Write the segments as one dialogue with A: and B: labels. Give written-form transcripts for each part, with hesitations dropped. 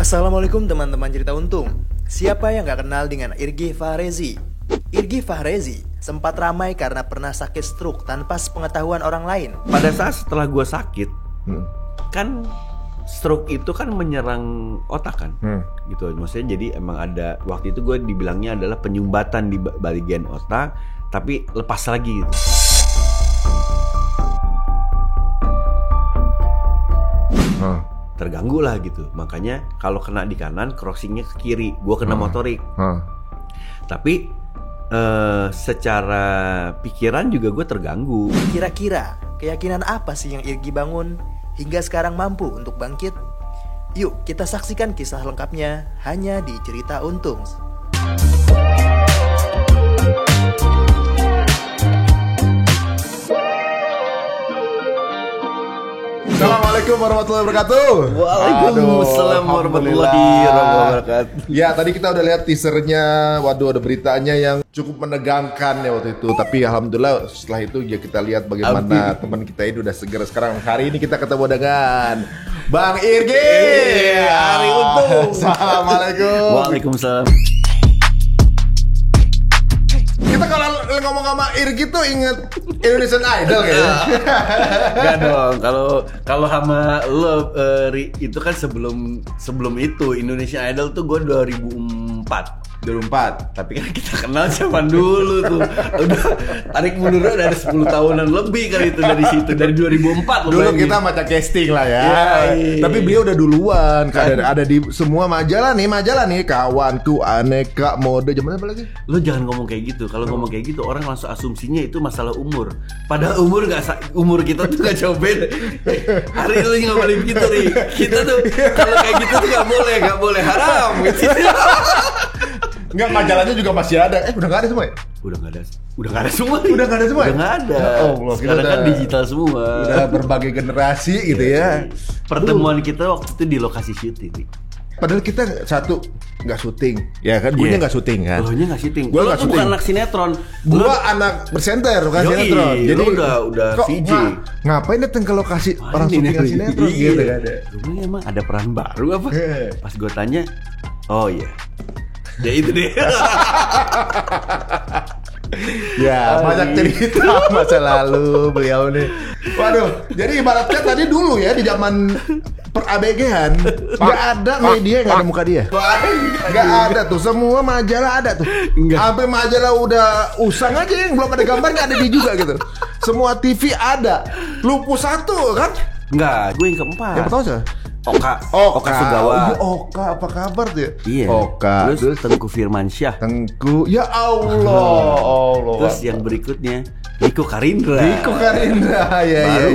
A: Assalamualaikum teman-teman cerita untung. Siapa yang gak kenal dengan Irgi Fahrezi? Irgi Fahrezi sempat ramai karena pernah sakit stroke tanpa sepengetahuan orang lain.
B: Pada saat setelah gue sakit, kan stroke itu kan menyerang otak kan, gitu. Maksudnya jadi emang ada waktu itu gue dibilangnya adalah penyumbatan di bagian otak, tapi lepas lagi gitu. Terganggu lah gitu. Makanya kalau kena di kanan, crossingnya ke kiri. Gue kena motorik. Tapi secara pikiran juga gue terganggu.
A: Kira-kira keyakinan apa sih yang Irgi bangun hingga sekarang mampu untuk bangkit? Yuk kita saksikan kisah lengkapnya hanya di Cerita Untung.
C: Assalamualaikum warahmatullahi wabarakatuh.
B: Waalaikumsalam warahmatullahi wabarakatuh.
C: Ya, tadi kita udah lihat teasernya. Waduh, ada beritanya yang cukup menegangkan ya waktu itu. Tapi alhamdulillah setelah itu ya kita lihat bagaimana teman kita ini udah segar sekarang. Hari ini kita ketemu dengan Bang Irgi.
B: Hari untung.
C: Assalamualaikum.
B: Waalaikumsalam.
C: Kita kalau ngomong sama Irgi tuh inget Indonesian Idol kayaknya.
B: Gak dong, kalau sama lo itu kan sebelum itu Indonesia Idol tuh gue 2004.
C: Tapi
B: Kan kita kenal zaman dulu tuh. Udah tarik mundur udah ada 10 tahunan lebih kali itu dari situ, dari 2004
C: dulu kita macam casting lah ya. Tapi beliau udah duluan kan ada di semua majalah nih Kawanku, Aneka, Mode, zaman apa lagi?
B: Lo jangan ngomong kayak gitu. Kalau ngomong kayak gitu orang langsung asumsinya itu masalah umur. Padahal umur kita tuh gak jauh beda. Hari lu nggak boleh begitu nih. Kita tuh kalau kayak gitu tuh gak boleh haram gitu.
C: Enggak, majalahnya juga masih ada. Udah gak ada semua ya?
B: Udah nggak ada semua.
C: Udah nggak ada semua.
B: Udah nggak ada.
C: Allah,
B: sekarang kan digital semua.
C: Udah berbagai generasi gitu ya.
B: Pertemuan kita waktu itu di lokasi syuting.
C: Padahal kita satu nggak syuting, ya kan? Gue nggak syuting kan?
B: Lo nya nggak syuting.
C: Gue nggak syuting.
B: Bukan anak sinetron.
C: Gue anak presenter bukan sinetron.
B: Jadi udah VJ.
C: Ngapain datang ke lokasi orang syuting sinetron? Gitu kan ada.
B: Gue emang ada peran baru apa? Pas gue tanya, oh iya. Ya itu deh.
C: Ya, banyak cerita masa lalu beliau nih. Waduh, jadi ibaratnya tadi dulu ya di zaman per-ABG-an nggak ada media yang nggak ada muka dia. Nggak ada tuh, semua majalah ada tuh. Sampai majalah udah usang aja yang belum ada gambarnya ada dia juga gitu. Semua TV ada. Lupus satu kan?
B: Enggak, gue yang keempat.
C: Yang pertama siapa?
B: Oka Sugawa.
C: Oka, apa kabar dia?
B: Iya.
C: Oka.
B: Terus Tengku Firmansyah.
C: Ya Allah.
B: Terus yang berikutnya Riko Karindra.
C: Ya.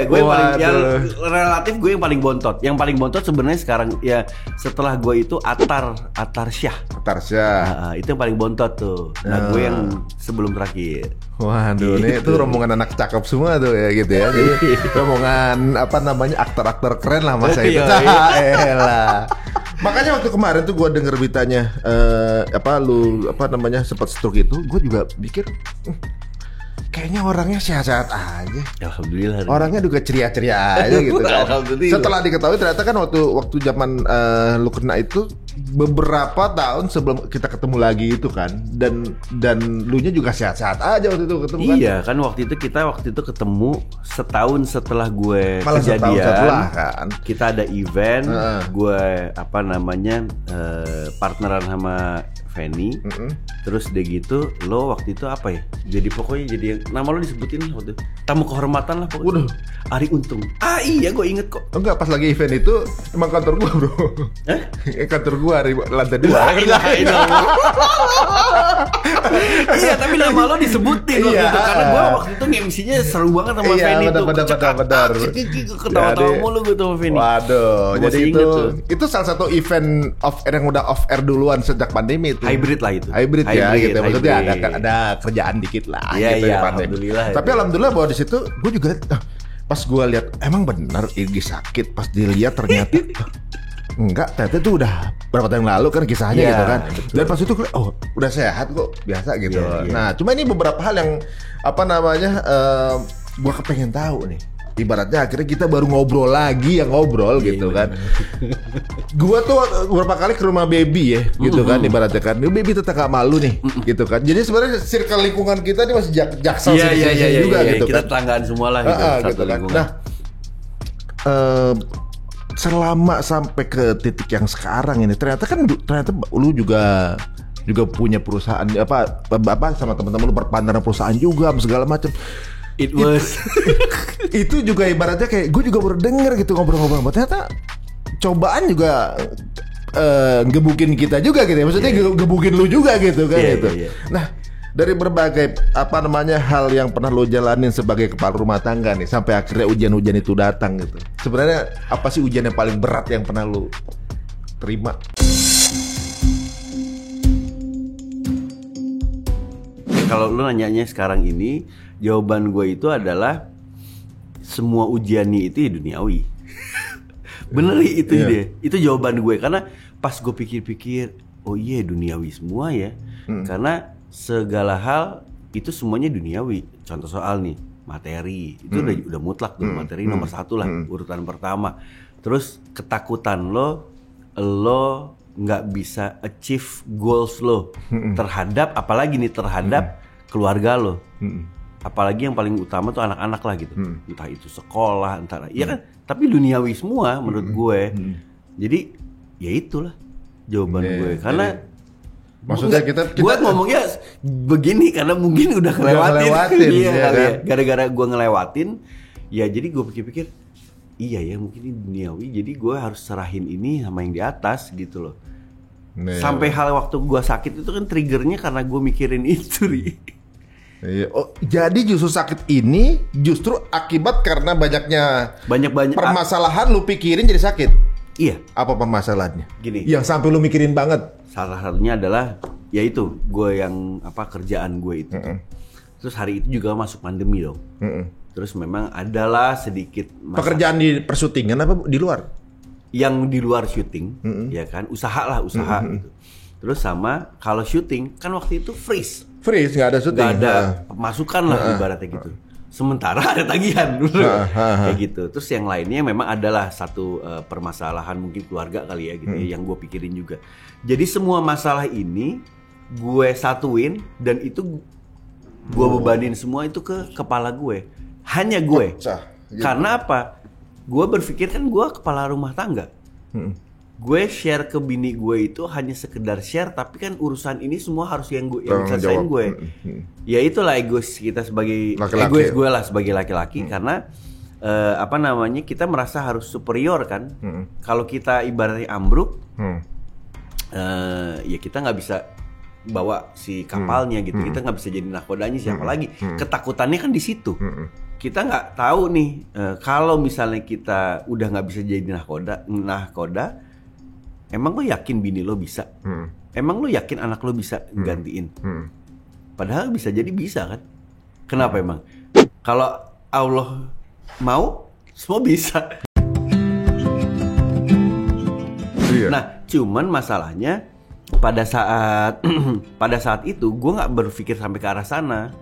B: Gue yang relatif gue yang paling bontot. Yang paling bontot sebenarnya sekarang ya setelah gue itu Atar Syah. Nah, itu yang paling bontot tuh. Nah, gue yang sebelum terakhir.
C: Waduh, ini tuh rombongan anak cakep semua tuh ya gitu ya. Jadi rombongan aktor-aktor keren lah masa itu. Elah. Makanya waktu kemarin tuh gue denger beritanya sempat stroke itu, gue juga pikir kayaknya orangnya sehat-sehat aja.
B: Alhamdulillah.
C: Orangnya juga ceria-ceria aja gitu kan. Setelah diketahui ternyata kan waktu zaman lu kena itu beberapa tahun sebelum kita ketemu lagi itu kan, dan lu nya juga sehat-sehat aja waktu itu ketemu kan.
B: Iya kan waktu itu ketemu setahun setelah gue
C: malah
B: kejadian
C: setelah, kan.
B: Kita ada event, gue partneran sama Fanny. Terus udah gitu lo waktu itu apa ya? Jadi pokoknya nama lo disebutin waktu itu. Tamu kehormatan lah pokoknya. Ari Untung. Iya gue inget kok.
C: Enggak, pas lagi event itu emang kantor gua bro. Kantor gua di lantai 2.
B: Iya tapi nama lo disebutin waktu itu. Karena gue waktu itu MC-nya seru banget sama Fanny tuh.
C: Benar.
B: Ketawa-tawa mulu gue sama Fanny.
C: Waduh, jadi itu salah satu event off air yang udah off air duluan sejak pandemi itu.
B: Hybrid lah itu.
C: Hybrid ya gitu. Maksudnya ada kerjaan dikit lah gitu
B: ya,
C: pandemi. Tapi alhamdulillah bahwa di situ gue juga pas gue lihat emang benar Irgi sakit, pas dilihat ternyata enggak, ternyata itu udah berapa tahun lalu kan kisahnya gitu kan. Betul. Dan pas itu udah sehat kok, biasa gitu. Nah, cuma ini beberapa hal yang gue kepengen tahu nih. ibaratnya akhirnya kita baru ngobrol lagi gitu kan. Gua tuh beberapa kali ke rumah baby ya gitu kan, ibaratnya kan baby tetap gak malu nih gitu kan. Jadi sebenarnya circle lingkungan kita ini masih jaksel juga gitu
B: kita
C: kan.
B: Tetanggaan semua lah gitu
C: kan. Nah selama sampai ke titik yang sekarang ini ternyata lu juga punya perusahaan apa sama teman-teman lu berpandangan perusahaan juga segala macam. Itu juga ibaratnya kayak gue juga baru denger gitu ngobrol-ngobrol. Ternyata cobaan juga gebukin kita juga gitu ya. Maksudnya gebukin lu juga gitu kan gitu. Nah, dari berbagai hal yang pernah lu jalanin sebagai kepala rumah tangga nih sampai akhirnya ujian-ujian itu datang gitu. Sebenarnya apa sih ujian yang paling berat yang pernah lu terima?
B: Kalau lu nanyanya sekarang ini, jawaban gue itu adalah semua ujiannya itu ya duniawi. Bener itu dia. Itu jawaban gue karena pas gue pikir-pikir, oh iya duniawi semua ya. Karena segala hal itu semuanya duniawi. Contoh soal nih materi itu udah mutlak tuh, materi nomor 1 lah, urutan pertama. Terus ketakutan lo nggak bisa achieve goals lo terhadap apalagi nih terhadap keluarga lo. Apalagi yang paling utama tuh anak-anak lah gitu. Entah itu sekolah, iya kan? Tapi duniawi semua menurut gue. Jadi ya itulah jawaban gue. Karena
C: maksudnya kita
B: gue ngomongnya begini karena mungkin udah ngelewatin. Iya kali ya. Gara-gara gue ngelewatin, ya jadi gue pikir-pikir, iya ya mungkin ini duniawi. Jadi gue harus serahin ini sama yang di atas gitu loh. Sampai hal waktu gue sakit itu kan triggernya karena gue mikirin itu,
C: Iya. Oh, jadi justru sakit ini justru akibat karena banyaknya permasalahan lu pikirin jadi sakit.
B: Iya.
C: Apa permasalahannya?
B: Gini.
C: Yang sampai lu mikirin banget.
B: Salah satunya adalah yaitu gue yang kerjaan gue itu. Terus hari itu juga masuk pandemi dong. Terus memang adalah sedikit
C: pekerjaan di persyutingan apa di luar?
B: Yang di luar syuting, ya kan, usaha gitu. Terus sama kalau syuting kan waktu itu freeze,
C: nggak ada syuting,
B: nggak ada pemasukan lah ibaratnya gitu. Sementara ada tagihan dulu, kayak gitu. Terus yang lainnya memang adalah satu permasalahan mungkin keluarga kali ya gitu, yang gue pikirin juga. Jadi semua masalah ini gue satuin dan itu gue bebanin semua itu ke kepala gue, hanya gue. Karena apa? Gue berpikir kan gue kepala rumah tangga. Gue share ke bini gue itu hanya sekedar share, tapi kan urusan ini semua harus yang selesaiin gue. Ya itulah egois kita sebagai egois gue lah sebagai laki-laki karena kita merasa harus superior kan. Kalau kita ibaratnya ambruk, ya kita nggak bisa bawa si kapalnya gitu. Kita nggak bisa jadi nahkodanya siapa lagi. Ketakutannya kan di situ. Kita nggak tahu nih kalau misalnya kita udah nggak bisa jadi nahkoda, emang lo yakin bini lo bisa? Emang lo yakin anak lo bisa gantiin? Padahal bisa jadi bisa kan? Kenapa emang? Kalau Allah mau, semua bisa. Nah, cuman masalahnya pada saat itu gue nggak berpikir sampai ke arah sana.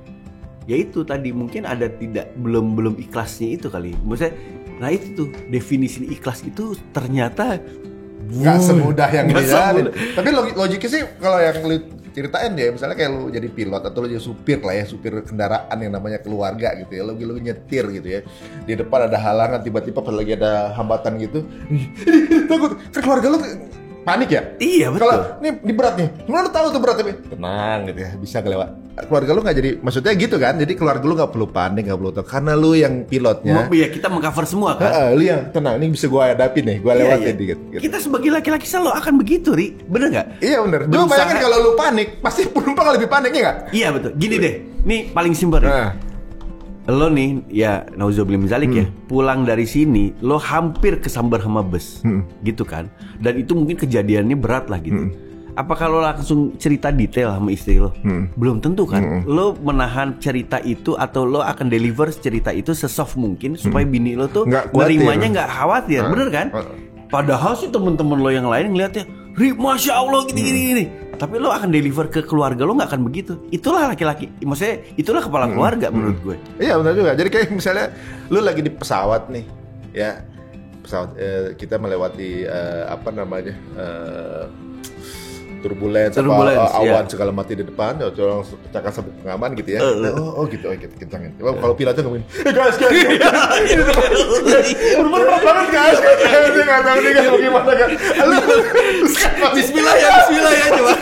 B: Yaitu tadi mungkin ada belum ikhlasnya itu kali. Maksudnya, nah itu tuh definisi ikhlas itu ternyata
C: nggak semudah yang dijalanin. Tapi logiknya sih kalau yang lu ceritain ya, misalnya kayak lu jadi pilot atau lu jadi supir lah ya, supir kendaraan yang namanya keluarga gitu ya, lu nyetir gitu ya, di depan ada halangan tiba-tiba pas lagi ada hambatan gitu, takut keluarga lu panik ya?
B: Iya betul.
C: Kalau ini berat nih, lu tahu tuh berat tapi tenang gitu ya, bisa kelewat. Keluarga lu nggak jadi, maksudnya gitu kan? Jadi keluarga lu nggak perlu panik, nggak perlu tahu, karena lu yang pilotnya.
B: Iya kita mengcover semua kan?
C: Lu yang tenang, ini bisa gua hadapin nih, gua lewatin dikit. Gitu.
B: Kita sebagai laki-laki selalu akan begitu, Ri, bener nggak?
C: Iya bener. Coba bayangin kalau lu panik, pasti penumpang lebih panik ya nggak?
B: Iya betul. Gini deh, nih paling simpel. Lo nih, ya nauzubillah min zalik ya, pulang dari sini, lo hampir kesambar sama bus, gitu kan? Dan itu mungkin kejadiannya berat lah gitu. Apa kalau langsung cerita detail sama istri lo? Belum tentu kan? Lo menahan cerita itu atau lo akan deliver cerita itu sesoft mungkin supaya bini lo tuh nerimanya nggak khawatir, bener kan? Padahal sih temen-temen lo yang lain ngeliatnya, Ri, masya Allah gini. Tapi lo akan deliver ke keluarga lo nggak akan begitu. Itulah laki-laki, maksudnya itulah kepala keluarga menurut gue.
C: Iya benar juga. Jadi kayak misalnya lo lagi di pesawat nih, ya pesawat kita melewati turbulence awan segala mati di depan, orang cakap sama pengaman gitu ya. Gitu, kencangin. Kalau pilotnya ngomongin, guys. Bener banget guys. Dia nggak tahu nih kan gimana kan.
B: Bismillah ya coba.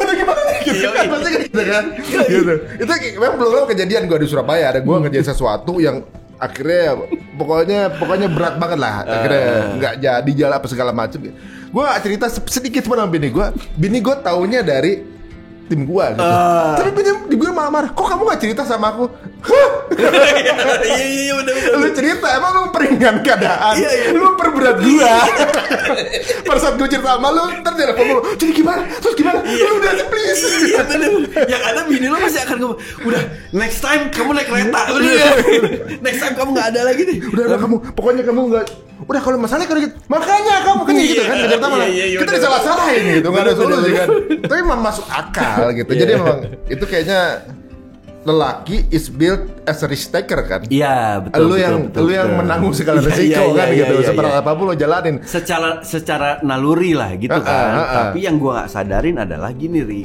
C: Aduh gimana gitu kan. Gitu. Itu memang belum kejadian gue di Surabaya. Ada gue ngerjain sesuatu yang akhirnya pokoknya berat banget lah. Akhirnya nggak jadi jalan apa segala macam. Gue gak cerita sedikit pun sama bini gue taunya dari tim gue gitu. Tapi bini gue malah marah, kok kamu gak cerita sama aku?
B: Iya bener.
C: Lu cerita, emang lu peringan keadaan. Lu perberat gue. Pada saat gue cerita sama lu, ntar telepon lu, jadi gimana? Terus gimana? Lu udah please.
B: Iya bener. Yang ada bini lu masih akan ngomong, udah next time kamu naik kereta. Next time kamu gak ada lagi nih.
C: Udah kamu, pokoknya kamu gak. Udah kalau masalahnya kalau gitu, makanya kamu kan gitu kan kerja sama kita disalah-salahin gitu, nggak ada solusi kan. Tapi memang masuk akal gitu. Jadi memang itu kayaknya lelaki is built as a risk taker kan.
B: Iya betul.
C: Lu yang menanggung segala resiko kan gitu. Seperti apapun lo jalanin.
B: Secara naluri lah gitu kan. Tapi yang gua nggak sadarin adalah gini Ri.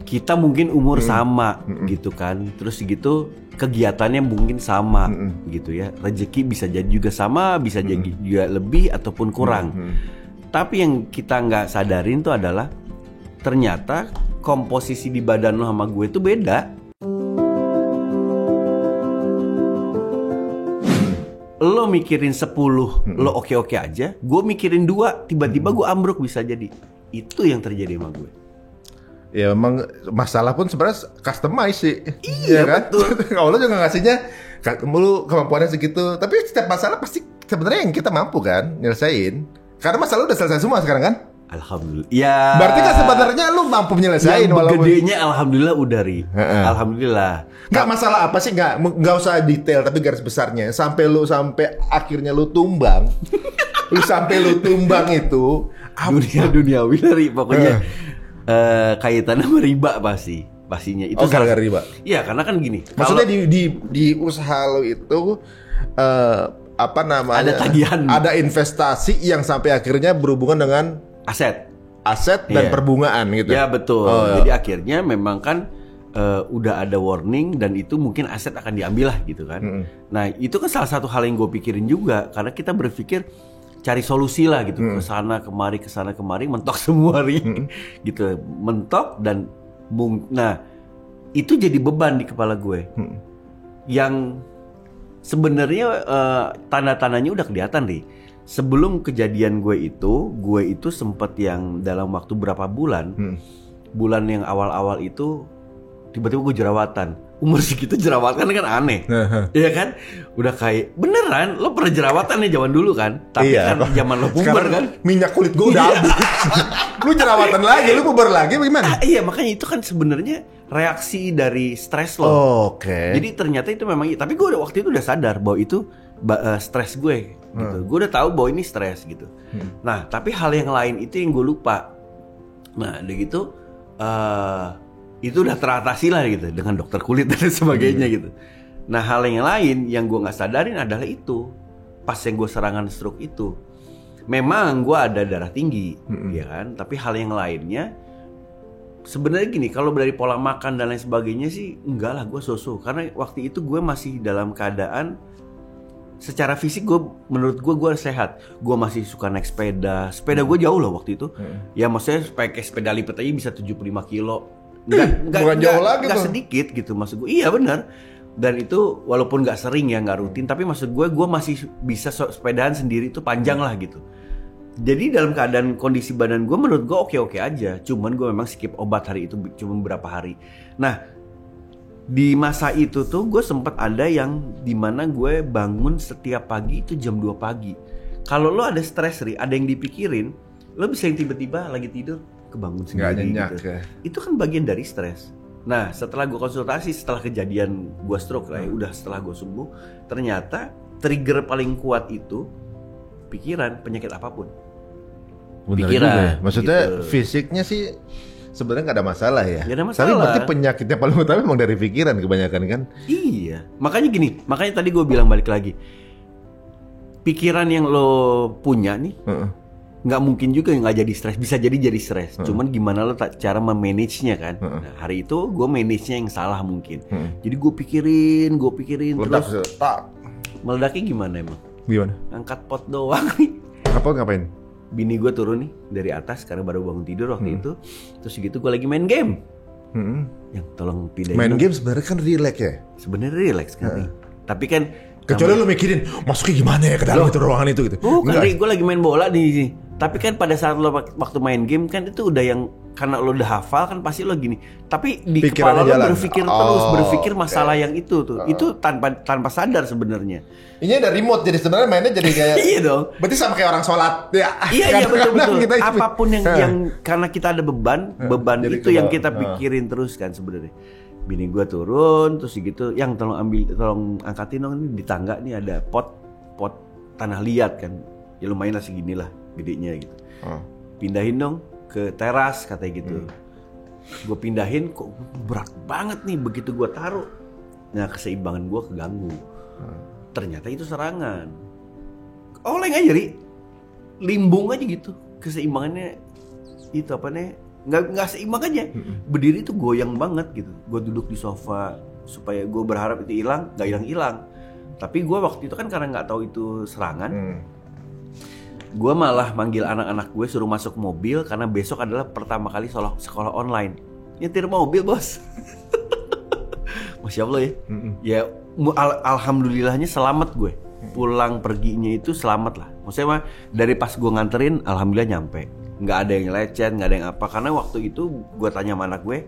B: Kita mungkin umur sama gitu kan. Terus gitu kegiatannya mungkin sama gitu ya. Rezeki bisa jadi juga sama, bisa jadi juga lebih ataupun kurang. Tapi yang kita nggak sadarin tuh adalah ternyata komposisi di badan lo sama gue tuh beda. Lo mikirin 10 lo oke-oke aja, gue mikirin 2 tiba-tiba gue ambruk bisa jadi. Itu yang terjadi sama gue.
C: Ya memang masalah pun sebenarnya customize sih.
B: Iya kan?
C: Betul. Kalau lo juga ngasihnya kamu kemampuannya segitu, tapi setiap masalah pasti sebenarnya yang kita mampu kan nyelesain. Karena masalah udah selesai semua sekarang kan?
B: Alhamdulillah. Ya.
C: Berarti kan sebenarnya lu mampu nyelesain walaupun
B: gedenya alhamdulillah udah Ri. Alhamdulillah.
C: Enggak masalah apa sih, enggak usah detail tapi garis besarnya sampai akhirnya lu tumbang. sampai lu tumbang itu
B: duniawi Ri pokoknya. Kaitannya sama riba pastinya itu
C: gara-gara riba.
B: Iya karena kan gini.
C: Maksudnya di usaha lo itu
B: ada tagihan,
C: ada investasi yang sampai akhirnya berhubungan dengan aset dan perbungaan gitu.
B: Ya betul. Jadi akhirnya memang kan udah ada warning dan itu mungkin aset akan diambil lah gitu kan. Nah itu kan salah satu hal yang gue pikirin juga karena kita berpikir cari solusi lah gitu, kesana kemari mentok semua gitu, mentok dan nah itu jadi beban di kepala gue yang sebenarnya tanda-tandanya udah kelihatan nih. Sebelum kejadian gue itu sempet yang dalam waktu berapa bulan yang awal-awal itu tiba-tiba gue jerawatan. Umur segitu jerawatan kan aneh. Iya kan? Udah kayak beneran lo pernah jerawatan nih zaman dulu kan? Tapi kan zaman lo puber kan?
C: Minyak kulit gue udah habis. Lu jerawatan lagi, lu puber lagi bagaimana?
B: Iya, makanya itu kan sebenarnya reaksi dari stres lo.
C: Oke.
B: Jadi ternyata itu memang tapi gue waktu itu udah sadar bahwa itu stres gue gitu. Gue udah tahu bahwa ini stres gitu. Nah, tapi hal yang lain itu yang gue lupa. Nah, udah gitu itu udah teratasi lah gitu dengan dokter kulit dan sebagainya gitu. Nah hal yang lain yang gue nggak sadarin adalah itu pas yang gue serangan stroke itu memang gue ada darah tinggi ya kan, tapi hal yang lainnya sebenarnya gini, kalau dari pola makan dan lain sebagainya sih enggak lah gue so-so karena waktu itu gue masih dalam keadaan secara fisik menurut gue sehat. Gue masih suka naik sepeda gue jauh loh waktu itu. Ya maksudnya pakai sepeda lipat aja bisa 75 kilo. Enggak sedikit gitu maksud gue. Iya benar. Dan itu walaupun nggak sering ya, nggak rutin, tapi maksud gue masih bisa sepedaan sendiri itu panjang lah gitu. Jadi dalam keadaan kondisi badan gue menurut gue oke aja. Cuman gue memang skip obat hari itu cuma beberapa hari. Nah di masa itu tuh gue sempat ada yang dimana gue bangun setiap pagi itu jam 2 pagi. Kalau lo ada stres ada yang dipikirin, lo bisa yang tiba-tiba lagi tidur kebangun sendiri gitu. Itu kan bagian dari stres. Nah setelah gue konsultasi, setelah kejadian gue stroke lah ya, udah setelah gue sembuh, ternyata trigger paling kuat itu pikiran, penyakit apapun.
C: Bener
B: pikiran.
C: juga ya. Maksudnya
B: gitu.
C: fisiknya sih sebenarnya nggak ada masalah ya.
B: Nggak ada masalah.
C: Tapi berarti penyakitnya paling utama memang dari pikiran kebanyakan kan.
B: Iya, makanya tadi gue bilang balik lagi, pikiran yang lo punya nih nggak mungkin juga nggak jadi stres, bisa jadi stres. Cuman gimana lo cara memanage-nya kan. Nah, hari itu gue manage-nya yang salah mungkin. Jadi gue pikirin
C: Meledak,
B: terus meledaknya gimana emang?
C: Gimana?
B: Angkat pot doang nih.
C: Apa ngapain?
B: Bini gue turun nih dari atas karena baru bangun tidur waktu itu. Terus gitu gue lagi main game. Yang tolong pindahin.
C: Main game sebenarnya kan relax ya.
B: Sebenarnya relax kan. Tapi kan
C: kecuali lu mikirin masuknya gimana ya ke dalam itu ruangan itu gitu.
B: Bukan, gue lagi main bola nih. Tapi kan pada saat lo waktu main game kan itu udah yang karena lo udah hafal kan pasti lo gini. Tapi di kepala lo berpikir masalah yang itu tuh. Itu tanpa sadar sebenarnya.
C: Ini ada remote jadi sebenarnya mainnya jadi kayak
B: iya dong.
C: Berarti sama kayak orang sholat ya.
B: Iya betul. Apapun yang karena kita ada beban itu yang kita pikirin terus kan sebenarnya. Bini gue turun terus gitu, yang tolong angkatin dong, ini di tangga nih ada pot tanah liat kan, ya lumayan lah segini lah gedenya gitu. Pindahin dong ke teras katanya gitu. Gue pindahin kok berat banget nih begitu gue taruh. Nah keseimbangan gue keganggu. Ternyata itu serangan. Oleng aja limbung aja gitu. Keseimbangannya itu apa nih? Nggak seimbang aja. Berdiri tuh goyang banget gitu. Gue duduk di sofa supaya gue berharap itu hilang, nggak hilang. Tapi gue waktu itu kan karena nggak tahu itu serangan, gue malah manggil anak-anak gue suruh masuk mobil karena besok adalah pertama kali sekolah online. Nyetir mobil bos. Masya Allah ya. Ya alhamdulillahnya selamat gue. Pulang perginya itu selamat lah. Maksudnya mah dari pas gue nganterin alhamdulillah nyampe. Nggak ada yang lecet, nggak ada yang apa. Karena waktu itu gue tanya sama anak gue,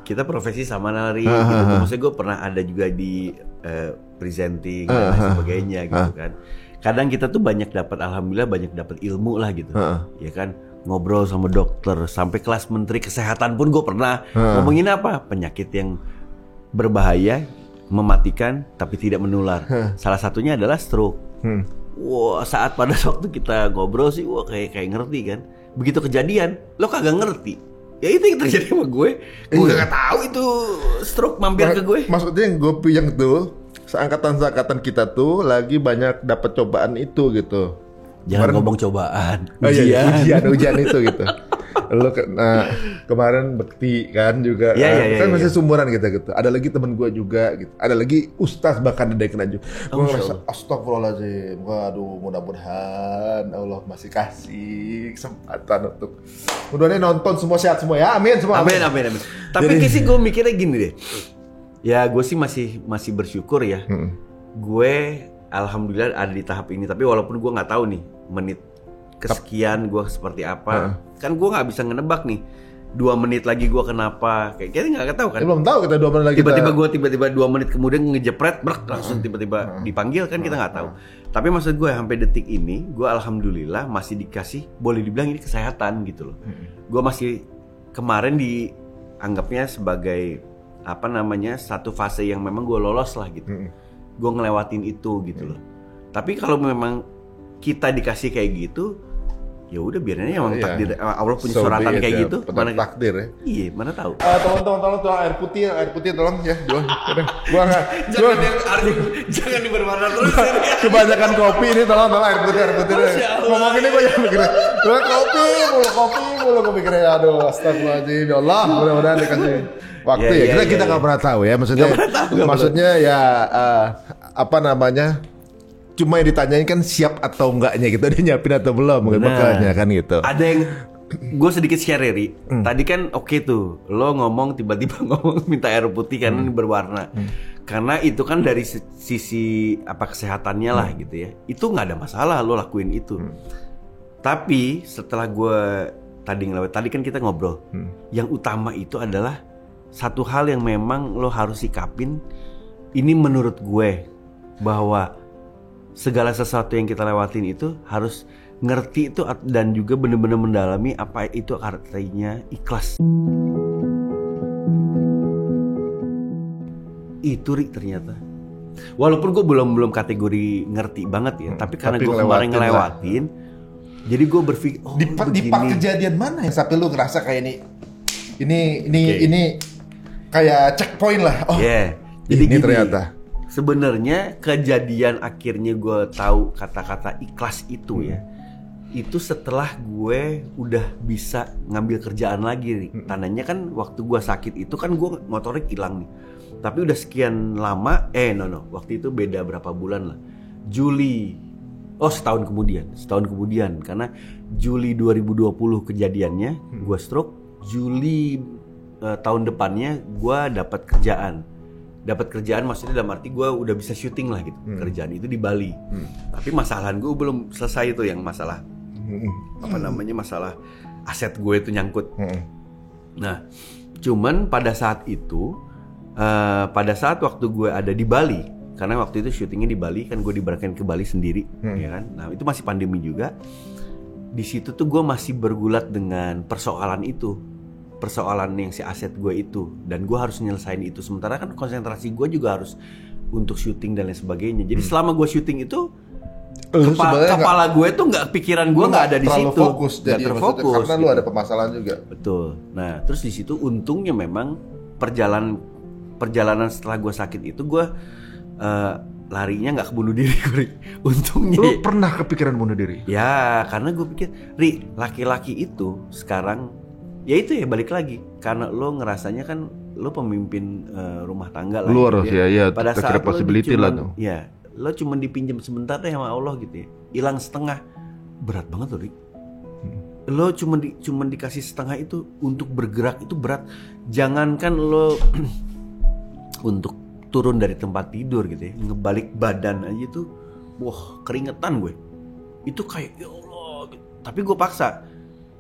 B: kita profesi sama nari gitu. Maksudnya gue pernah ada juga di presenting dan lain sebagainya gitu kan. Kadang kita tuh alhamdulillah banyak dapat ilmu lah gitu. Ya kan, ngobrol sama dokter sampai kelas menteri kesehatan pun gue pernah ngomongin apa? Penyakit yang berbahaya, mematikan tapi tidak menular. Salah satunya adalah stroke. Wah, saat pada waktu kita ngobrol sih, wah kayak ngerti kan. Begitu kejadian, lo kagak ngerti. Ya itu yang terjadi sama gue. Gue gak tahu itu stroke mampir ke gue.
C: Maksudnya yang gue yang tuh seangkatan kita tuh lagi banyak dapat cobaan itu gitu.
B: Jangan ngomong cobaan.
C: Ujian itu gitu. Lo kemarin Bekti kan juga kan masih sumuran gitu. Ada lagi temen gue juga gitu. Ada lagi ustaz bahkan ada yang kena juga. Gue ngerasa astagfirullahaladzim. Waduh, mudah-mudahan Allah masih kasih kesempatan untuk mudah-mudahan nonton semua sehat semua ya. Amin semua.
B: Amin. Tapi sih gue mikirnya gini deh. Ya gue sih masih bersyukur ya. Gue alhamdulillah ada di tahap ini. Tapi walaupun gue nggak tahu nih menit kesekian gue seperti apa. Kan gue nggak bisa ngenebak nih 2 menit lagi gue kenapa. Kayaknya nggak tahu kan.
C: Belum tahu kita 2 menit lagi.
B: Tiba-tiba 2 menit kemudian ngejepret langsung tiba-tiba dipanggil kan kita nggak tahu. Tapi maksud gue sampai detik ini gue alhamdulillah masih dikasih, boleh dibilang ini kesehatan gitu loh. Gue masih kemarin dianggapnya sebagai apa namanya satu fase yang memang gue lolos lah gitu. Gue ngelewatin itu gitu loh. Tapi kalau memang kita dikasih kayak gitu, ya udah biarin aja, emang takdir Allah punya suratan kayak gitu.
C: Mana takdir ya.
B: Iya, mana tahu.
C: Tolong air putih tolong ya. Gua enggak.
B: Jangan berwarna terus.
C: Kebanyakan kopi ini tolong air putih. Ngomong ini gua yang mikirnya. Gua kopi mulu gua mikirnya aduh astagfirullahaladzim ya Allah, mudah-mudahan dikasih waktu ya. Kita enggak pernah tahu ya maksudnya ya apa namanya? Cuma yang ditanyain kan siap atau enggaknya gitu, dia nyiapin atau belum bekalnya kan gitu.
B: Ada yang gue sedikit share Ri. Tadi kan oke tuh, lo ngomong tiba-tiba ngomong minta air putih karena ini berwarna. Karena itu kan dari sisi apa kesehatannya lah gitu ya. Itu nggak ada masalah lo lakuin itu. Tapi setelah gue tadi kan kita ngobrol, yang utama itu adalah satu hal yang memang lo harus sikapin. Ini menurut gue bahwa segala sesuatu yang kita lewatin itu harus ngerti itu dan juga benar-benar mendalami apa itu artinya ikhlas. Itu Rik ternyata. Walaupun gue belum kategori ngerti banget ya, tapi karena gue kemarin ngelewatin, Jadi gue berpikir,
C: di part kejadian mana yang sampai lu ngerasa kayak ini kayak checkpoint lah. Oh,
B: jadi
C: ini
B: gini,
C: ternyata.
B: Sebenarnya kejadian akhirnya gue tahu kata-kata ikhlas itu ya, itu setelah gue udah bisa ngambil kerjaan lagi nih. Tandanya kan waktu gue sakit itu kan gue motorik hilang nih. Tapi udah sekian lama, waktu itu beda berapa bulan lah. Setahun kemudian karena Juli 2020 kejadiannya gue stroke, Juli tahun depannya gue dapat kerjaan maksudnya dalam arti gue udah bisa syuting lah gitu. Kerjaan itu di Bali. Tapi masalahan gue belum selesai itu, yang masalah masalah aset gue itu nyangkut. Nah, cuman pada saat itu waktu gue ada di Bali, karena waktu itu syutingnya di Bali kan, gue diberangkatkan ke Bali sendiri, ya kan. Nah itu masih pandemi juga. Di situ tuh gue masih bergulat dengan persoalan yang si aset gue itu, dan gue harus nyelesain itu. Sementara kan konsentrasi gue juga harus untuk syuting dan lain sebagainya. Jadi selama gue syuting itu kepala gue tuh pikiran gue nggak ada di situ,
C: nggak terfokus karena lu ada permasalahan juga.
B: Betul. Nah terus di situ untungnya memang perjalanan setelah gue sakit itu gue larinya nggak ke bunuh diri, untungnya.
C: Lu pernah kepikiran bunuh diri?
B: Ya karena gue pikir, laki-laki itu sekarang ya itu ya balik lagi, karena lo ngerasanya kan lo pemimpin rumah tangga lah.
C: Lu harus ya
B: pada saat
C: possibility lah tuh.
B: Ya lo cuma dipinjam sebentar deh sama Allah gitu ya, hilang setengah, berat banget loh Rik. Lo cuma dikasih setengah itu untuk bergerak itu berat. Jangankan lo untuk turun dari tempat tidur gitu ya, ngebalik badan aja tuh, wah keringetan gue. Itu kayak ya Allah gitu. Tapi gue paksa,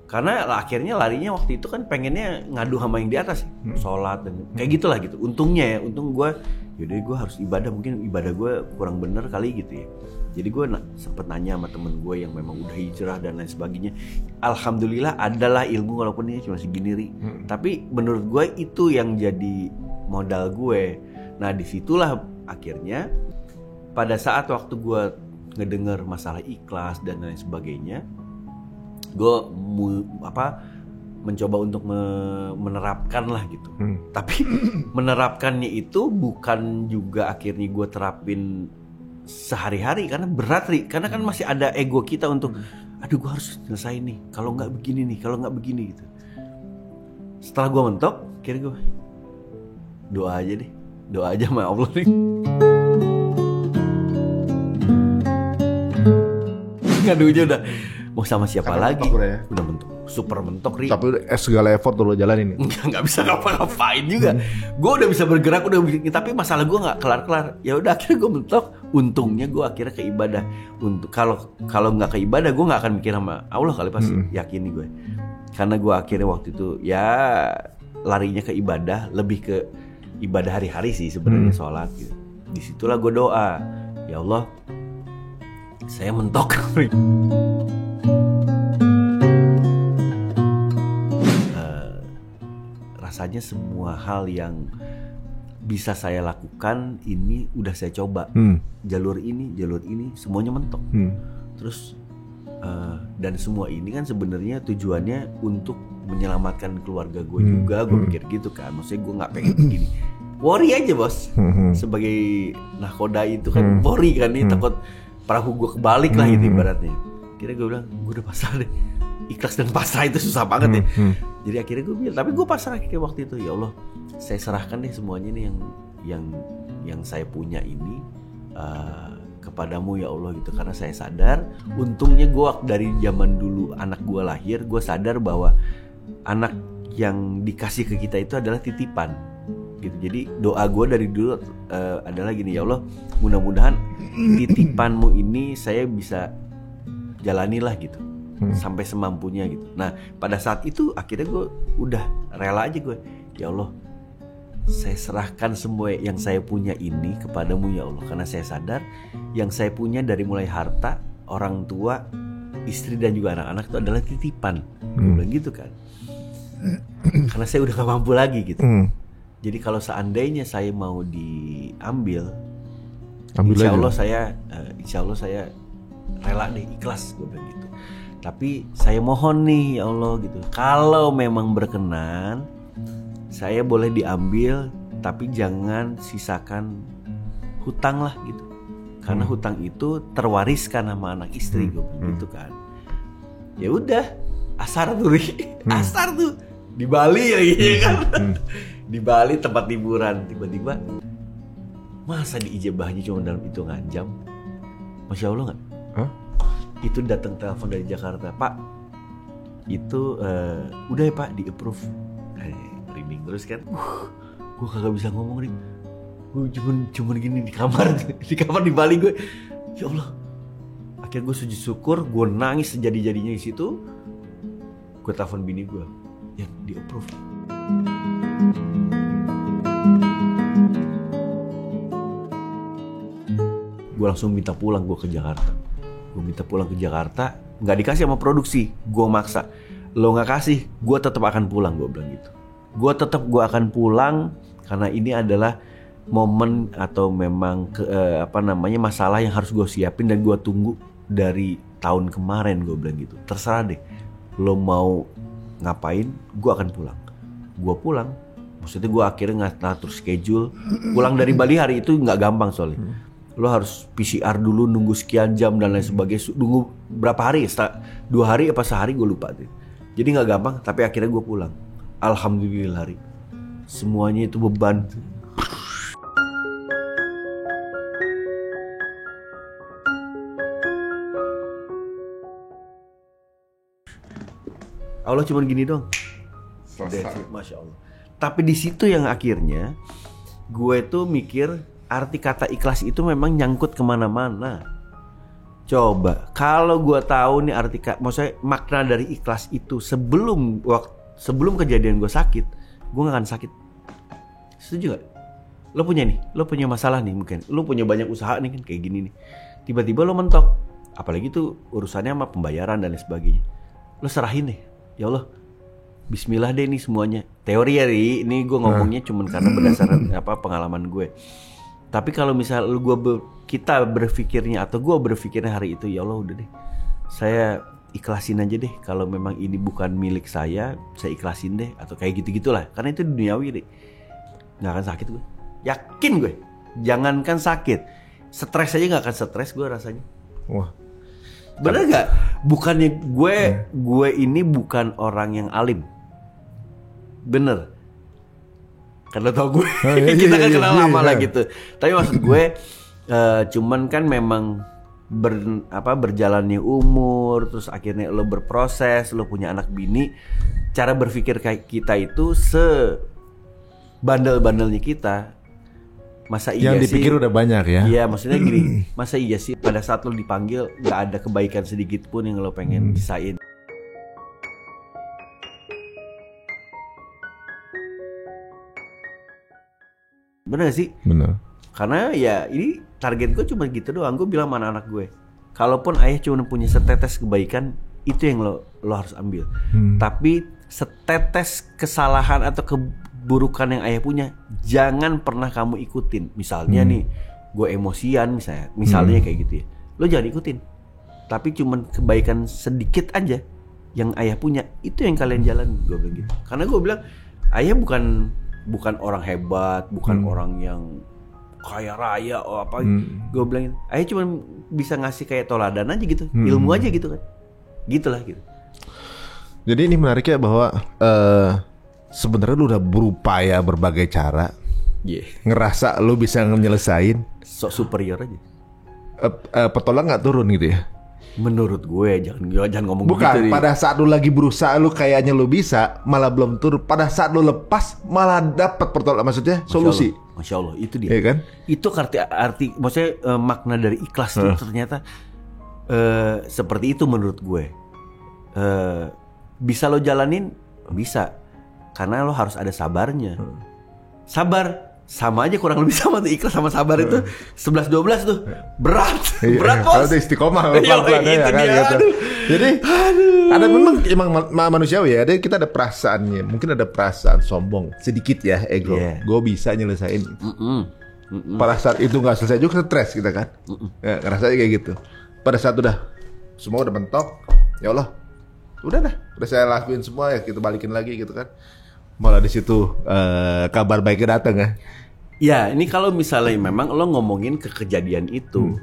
B: karena akhirnya larinya waktu itu kan pengennya ngadu sama yang di atas, sholat dan kayak gitulah gitu. Untungnya ya, untung gue, yaudah gue harus ibadah, mungkin ibadah gue kurang bener kali gitu ya. Jadi gue sempet nanya sama temen gue yang memang udah hijrah dan lain sebagainya. Alhamdulillah adalah ilmu walaupun ini cuma segini Ri. Tapi menurut gue itu yang jadi modal gue. Nah disitulah akhirnya pada saat waktu gue ngedenger masalah ikhlas dan lain sebagainya, gue mencoba untuk menerapkan lah gitu. Tapi menerapkannya itu bukan juga akhirnya gue terapin sehari-hari, karena berat Ri. Karena kan masih ada ego kita untuk aduh gue harus selesai nih, kalau nggak begini nih, kalau nggak begini gitu. Setelah gue mentok, kira gue doa aja sama Allah nih. Ngadunya udah mau sama siapa lagi? Udah mentok, super mentok Ri.
C: Tapi segala effort lo jalanin.
B: Nggak bisa ngapa-ngapain juga. Gue udah bisa bergerak, tapi masalah gue nggak kelar-kelar. Ya udah akhirnya gue mentok. Untungnya gue akhirnya ke ibadah. Untuk kalau nggak ke ibadah, gue nggak akan mikir sama Allah kali, pasti yakini gue. Karena gue akhirnya waktu itu ya larinya ke ibadah, lebih ke ibadah hari-hari sih sebenarnya, sholat gitu. Disitulah gue doa, ya Allah, saya mentok. Rasanya semua hal yang bisa saya lakukan ini udah saya coba, jalur ini semuanya mentok. Terus dan semua ini kan sebenarnya tujuannya untuk menyelamatkan keluarga gue juga. Gue pikir gitu kan, maksudnya gue nggak pengen begini. Worry aja bos, sebagai nahkoda itu kan worry kan nih, takut perahu gue kebalik lah gitu ibaratnya. Akhirnya gue bilang, gue udah pasrah deh. Ikhlas dan pasrah itu susah banget ya. Jadi akhirnya gue bilang, tapi gue pasrah kayak waktu itu, ya Allah, saya serahkan deh semuanya nih yang saya punya ini kepadamu ya Allah gitu. Karena saya sadar, untungnya gue dari zaman dulu anak gue lahir, gue sadar bahwa anak yang dikasih ke kita itu adalah titipan gitu. Jadi doa gue dari dulu adalah gini, ya Allah, mudah-mudahan titipanmu ini saya bisa jalanilah gitu, sampai semampunya gitu. Nah pada saat itu akhirnya gue udah rela aja gue, ya Allah, saya serahkan semua yang saya punya ini kepadamu ya Allah. Karena saya sadar yang saya punya dari mulai harta, orang tua, istri dan juga anak-anak itu adalah titipan. Gue bilang gitu kan, karena saya udah gak mampu lagi gitu. Jadi kalau seandainya saya mau diambil, insya Allah saya rela deh, ikhlas, gue bilang gitu. Tapi saya mohon nih ya Allah gitu, kalau memang berkenan saya boleh diambil, tapi jangan sisakan hutang lah gitu. Karena hutang itu terwariskan sama anak istri gue gitu kan. Ya udah, asar tuh asar tuh di Bali lagi ya kan. Di Bali tempat liburan, tiba-tiba masa diijabahnya cuma dalam hitungan jam. Masya Allah nggak? Itu datang telepon dari Jakarta, Pak. Itu udah ya Pak, di approve. Rinding terus kan. Gue kagak bisa ngomong nih. Gue cuman gini di kamar di Bali gue. Ya Allah. Akhirnya gue sujud syukur, gue nangis sejadi-jadinya di situ. Gue telepon bini gue, yang di approve. Gue langsung minta pulang gue ke Jakarta. Nggak dikasih sama produksi, gue maksa. Lo nggak kasih, gue tetap akan pulang, gue bilang gitu. Gue akan pulang karena ini adalah momen atau memang masalah yang harus gue siapin dan gue tunggu dari tahun kemarin, gue bilang gitu. Terserah deh, lo mau ngapain, gue akan pulang. Gue pulang, maksudnya gue akhirnya ngatur schedule. Pulang dari Bali hari itu nggak gampang soalnya. Lo harus PCR dulu, nunggu sekian jam dan lain sebagainya. Nunggu berapa hari? 2 hari apa sehari gue lupa deh. Jadi nggak gampang, tapi akhirnya gue pulang. Alhamdulillah hari. Semuanya itu beban. Allah cuma gini dong. Masya Allah. Tapi di situ yang akhirnya gue tuh mikir arti kata ikhlas itu memang nyangkut kemana-mana. Coba kalau gue tahu nih maksudnya makna dari ikhlas itu sebelum kejadian gue sakit, gue gak akan sakit. Setuju gak? Lo punya masalah nih mungkin. Lo punya banyak usaha nih kan kayak gini nih. Tiba-tiba lo mentok. Apalagi tuh urusannya sama pembayaran dan lain sebagainya. Lo serahin deh. Ya Allah, bismillah deh ini semuanya. Teori ya, ini gue ngomongnya cuman karena berdasarkan pengalaman gue. Tapi kalau misal kita berpikirnya atau gue berpikirnya hari itu, ya Allah udah deh, saya ikhlasin aja deh. Kalau memang ini bukan milik saya ikhlasin deh. Atau kayak gitu-gitulah. Karena itu duniawi deh. Gak akan sakit gue. Yakin gue. Jangankan sakit, stres aja gak akan stres gue rasanya.
C: Wah.
B: Bener gak? Bukannya gue ini bukan orang yang alim. Bener. Karena tau gue kita kan kenal lama lah gitu. Tapi maksud gue cuman kan memang berjalannya umur, terus akhirnya lo berproses, lo punya anak bini. Cara berpikir kayak kita itu sebandel-bandelnya kita. Masa iya
C: yang dipikir
B: sih,
C: udah banyak ya?
B: Iya, maksudnya gini, masa iya sih pada saat lo dipanggil gak ada kebaikan sedikit pun yang lo pengen bisain. Bener gak sih?
C: Bener.
B: Karena ya ini target gue cuma gitu doang. Gue bilang sama anak gue, kalaupun ayah cuma punya setetes kebaikan, itu yang lo harus ambil. Tapi setetes kesalahan atau keburukan yang ayah punya, jangan pernah kamu ikutin. Misalnya nih, gue emosian misalnya kayak gitu ya, lo jangan ikutin. Tapi cuman kebaikan sedikit aja yang ayah punya, itu yang kalian jalan. Gue bilang gitu. Karena gue bilang ayah bukan orang hebat, bukan orang yang kaya raya atau apa. Gue bilang ayah cuma bisa ngasih kayak toladan aja gitu, ilmu aja gitu kan. Gitulah gitu.
C: Jadi ini menariknya bahwa sebenarnya lu udah berupaya berbagai cara, ngerasa lu bisa nyelesain,
B: sok superior aja.
C: Pertolongan nggak turun gitu ya?
B: Menurut gue jangan ngomong
C: bukan,
B: gitu.
C: Bukan, pada saat lu lagi berusaha lu kayaknya lu bisa, malah belum turun. Pada saat lu lepas malah dapat pertolongan, maksudnya solusi.
B: Masya Allah, itu dia.
C: Iya kan?
B: Itu arti maksudnya makna dari ikhlas itu ternyata seperti itu menurut gue. Bisa lo jalanin, bisa. Karena lo harus ada sabarnya. Sabar sama aja kurang lebih sama tuh, ikhlas sama sabar itu 11-12 tuh. Berat. Berat bos.
C: Kalau istiqomah pelan-pelan ya kan gitu. Jadi ada memang manusiawi ya. Kita ada perasaannya. Mungkin ada perasaan sombong sedikit ya, ego. Gue bisa nyelesain. Pada saat itu nggak selesai juga stres kita kan. Ya, ngerasanya kayak gitu. Pada saat udah semua udah mentok, ya Allah, udah saya lakuin semua ya, kita balikin lagi gitu kan. Malah di situ kabar baiknya datang ya.
B: Ya, ini kalau misalnya memang lo ngomongin ke kejadian itu,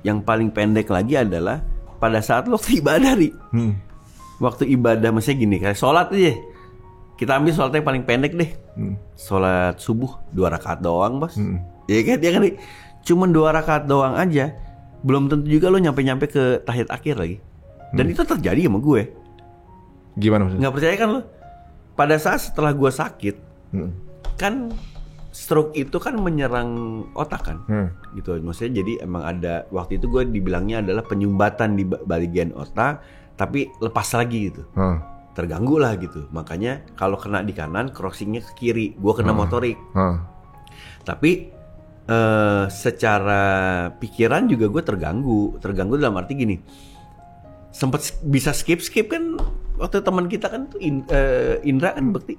B: yang paling pendek lagi adalah pada saat lo ibadah, Ri. Waktu ibadah, maksudnya gini, kayak sholat aja. Kita ambil sholatnya yang paling pendek deh. Sholat subuh 2 rakaat doang, Bos. Iya kan, ya kan, Ri? Cuman 2 rakaat doang aja, belum tentu juga lo nyampe-nyampe ke tahiyat akhir lagi. Dan itu terjadi sama gue.
C: Gimana maksudnya?
B: Nggak percaya kan lo? Pada saat setelah gue sakit, kan stroke itu kan menyerang otak kan, gitu. Maksudnya jadi emang ada waktu itu gue dibilangnya adalah penyumbatan di bagian otak, tapi lepas lagi gitu, terganggu lah gitu. Makanya kalau kena di kanan, crossingnya ke kiri, gue kena motorik. Tapi secara pikiran juga gue terganggu dalam arti gini, sempet bisa skip kan. Waktu teman kita kan tuh Indra kan Bekti,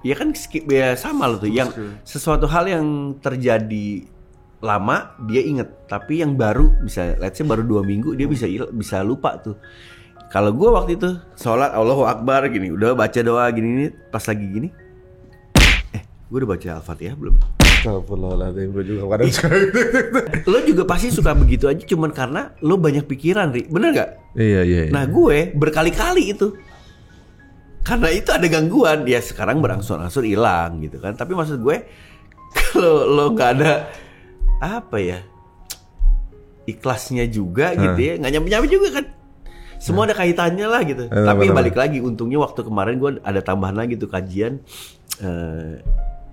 B: ya kan skip ya sama loh tuh, yang sesuatu hal yang terjadi lama dia inget, tapi yang baru bisa, let's say baru 2 minggu dia bisa lupa tuh. Kalau gue waktu itu sholat Allahu Akbar gini, udah baca doa gini, pas lagi gini, gue udah baca Al-Fatihah belum?
C: Astagfirullahaladzim, gue juga kadang
B: Lo juga pasti suka begitu aja, cuman karena lo banyak pikiran, Ri, bener gak?
C: Iya.
B: Nah gue berkali-kali itu, karena itu ada gangguan, ya sekarang berangsur-angsur hilang gitu kan. Tapi maksud gue, kalau lo gak ada apa ya, ikhlasnya juga gitu ya, nggak nyampe-nyampe juga kan. Semua ada kaitannya lah gitu. Tapi balik lagi, untungnya waktu kemarin gue ada tambahan lagi tuh kajian.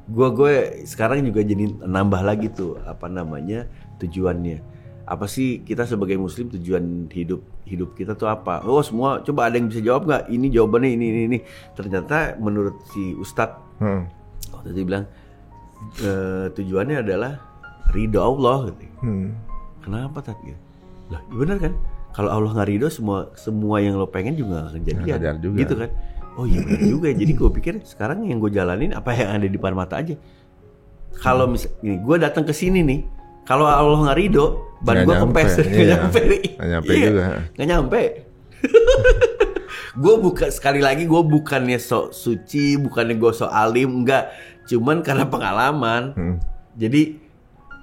B: Gue sekarang juga jadi nambah lagi tuh apa namanya tujuannya. Apa sih kita sebagai muslim, tujuan hidup kita tuh apa? Oh semua, coba ada yang bisa jawab nggak? Ini jawabannya ini. Ternyata menurut si Ustadz waktu itu bilang tujuannya adalah ridho Allah gitu. Kenapa Tat? Lah benar kan? Kalau Allah nggak ridho, semua yang lo pengen juga nggak akan jadian gitu kan? Oh iya benar juga. Jadi gue pikir sekarang yang gue jalanin apa yang ada di depan mata aja. Kalau misalnya gue datang ke sini nih, kalau Allah nggak ridho, ban gue kempes, nggak nyampe. Gue sekali lagi gue bukannya sok suci, bukannya gue sok alim, enggak. Cuman karena pengalaman. Jadi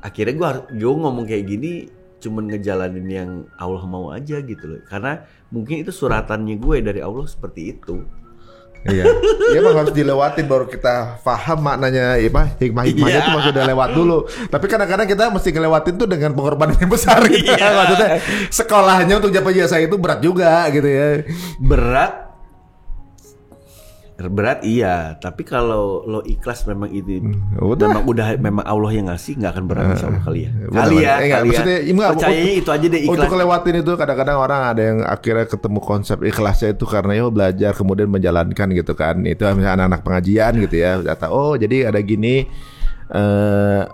B: akhirnya gue ngomong kayak gini, cuman ngejalanin yang Allah mau aja gitu loh. Karena mungkin itu suratannya gue dari Allah seperti itu.
C: Iya, emang harus dilewatin baru kita paham maknanya, hikmah-hikmahnya itu masih udah lewat dulu. Tapi kadang-kadang kita mesti ngelewatin tuh dengan pengorbanan yang besar gitu. Maksudnya sekolahnya untuk dapat jasa itu berat juga gitu ya. Berat iya, tapi kalau lo ikhlas memang itu memang Allah yang ngasih, nggak akan berat insya Allah kali ya. Percayanya itu aja deh, ikhlas. Untuk lewatin itu kadang-kadang orang ada yang akhirnya ketemu konsep ikhlasnya itu karena belajar kemudian menjalankan gitu kan. Itu misalnya anak-anak pengajian gitu ya, kata jadi ada gini,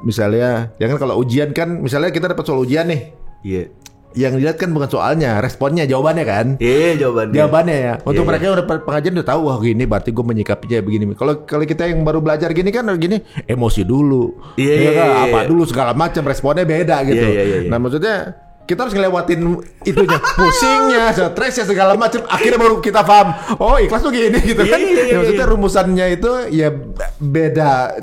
C: misalnya ya kan kalau ujian kan, misalnya kita dapat soal ujian nih. Iya. Yang dilihat kan bukan soalnya, responnya, jawabannya kan. Iya, jawabannya ya. Untuk mereka yang udah pengajian udah tahu, wah gini berarti gue menyikapinya begini. Kalau kita yang baru belajar gini kan gini, emosi dulu. Apa dulu segala macam, responnya beda gitu. Nah, maksudnya kita harus ngelewatin itunya, pusingnya, stresnya segala macam, akhirnya baru kita paham. Oh, ikhlas tuh gini gitu kan. Maksudnya rumusannya itu ya beda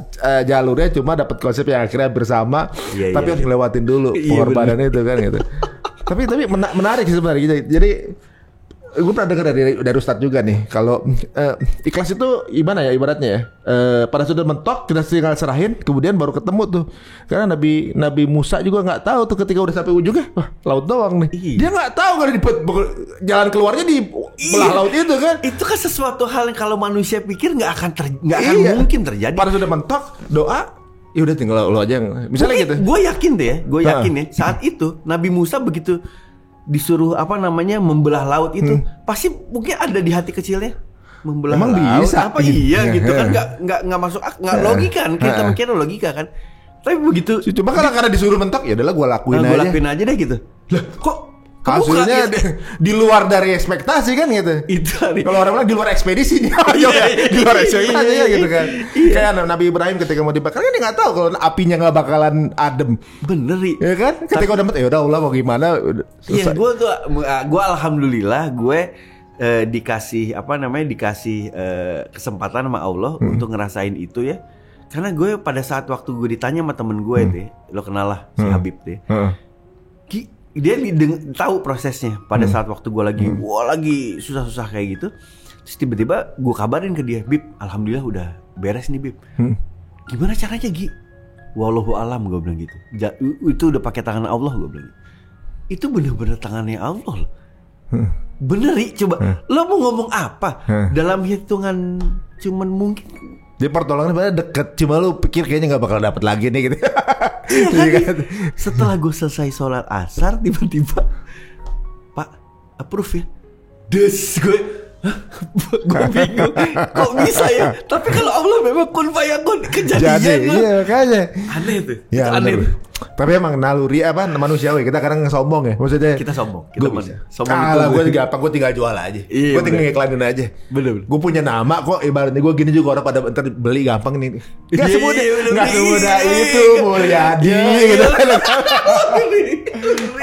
C: jalurnya, cuma dapat konsep yang akhirnya bersama, tapi harus ngelewatin dulu pengorbanannya itu kan gitu. Tapi menarik sih sebenarnya. Jadi gue pernah dengar dari Ustadz juga nih, kalau ikhlas itu gimana ya ibaratnya ya, pada sudah mentok kita tinggal serahin, kemudian baru ketemu tuh. Karena Nabi Musa juga nggak tahu tuh ketika udah sampai ujungnya, wah laut doang nih. Dia nggak tahu kalau jalan keluarnya di belah laut itu kan. Itu kan sesuatu hal yang kalau manusia pikir nggak akan mungkin terjadi. Pada sudah mentok doa. Ya udah tinggal lo aja yang misalnya gitu. Gue yakin saat itu Nabi Musa begitu disuruh membelah laut itu, pasti mungkin ada di hati kecilnya membelah laut. Bisa apa gitu kan, nggak masuk nggak logika kan, kita mikir logika kan. Tapi begitu cuma karena disuruh mentok, ya udahlah gue lakuin aja deh gitu. Lah kok hasilnya di luar dari ekspektasi kan gitu. Itu kalau orang bilang di luar ekspedisi nih. Di luar ekspektasi gitu kan. Kayak Nabi Ibrahim ketika mau dibakar kan dia nggak tahu kalau apinya nggak bakalan adem. Bener nih. Ya kan? Ketika udah mati, ya udah Allah mau gimana. Iya, gue alhamdulillah gue
B: dikasih kesempatan sama Allah untuk ngerasain itu ya. Karena gue pada saat waktu gue ditanya sama temen gue itu, lo kenal lah si Habib tuh. Dia tahu prosesnya pada saat waktu gue lagi susah-susah kayak gitu. Terus tiba-tiba gue kabarin ke dia, Bib, alhamdulillah udah beres nih Bib. Gimana caranya Gi? Wallahu alam, gue bilang gitu. Itu udah pakai tangan Allah, gue bilang. Itu bener-bener tangannya Allah loh. Bener Ri, coba lo mau ngomong apa? Dalam hitungan cuman mungkin
C: dia pertolongan pada deket, cuma lu pikir kayaknya gak bakal dapet lagi nih gitu.
B: Iya kan? Setelah gue selesai sholat asar, tiba-tiba Pak, approve ya. Gue bingung, kok bisa ya? Tapi kalau Allah memang kun fayakun, kejadian.
C: Jadi, iya makanya.
B: Aneh tuh.
C: Ya, aneh tuh. Tapi emang naluri manusiawi. Kita kadang sombong ya. Maksudnya
B: kita sombong. Kita
C: bisa.
B: Sombong
C: lah, gue gampang, gue tinggal jual aja. Gue tinggal ngiklanin aja.
B: Bener.
C: Gue punya nama kok. Ibaratnya gue gini juga orang pada ntar beli gampang nih. Gak semudah itu Mulyadi gitu.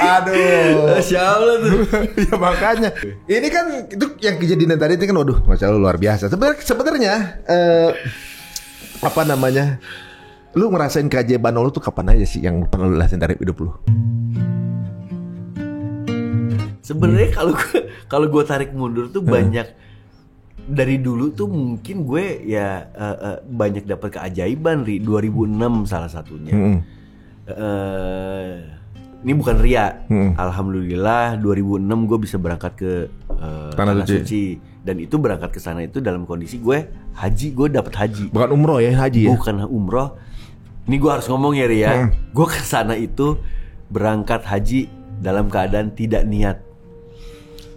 C: Aduh.
B: Masya Allah tuh.
C: Ya makanya. Ini kan itu yang kejadian tadi itu kan waduh, Masya Allah luar biasa. Sebenarnya lu ngerasain keajaiban Allah tuh kapan aja sih yang pernah lu rasain dari hidup lu?
B: Sebenarnya kalau gue tarik mundur tuh banyak dari dulu tuh mungkin gue ya banyak dapat keajaiban 2006 salah satunya. Ini bukan ria. Alhamdulillah 2006 gue bisa berangkat ke Tanah Suci. Dan itu berangkat ke sana itu dalam kondisi gue dapet haji.
C: Bukan umroh ya, haji ya?
B: Bukan umroh. Ini gue harus ngomong ya Ria. Gue ke sana itu berangkat haji dalam keadaan tidak niat.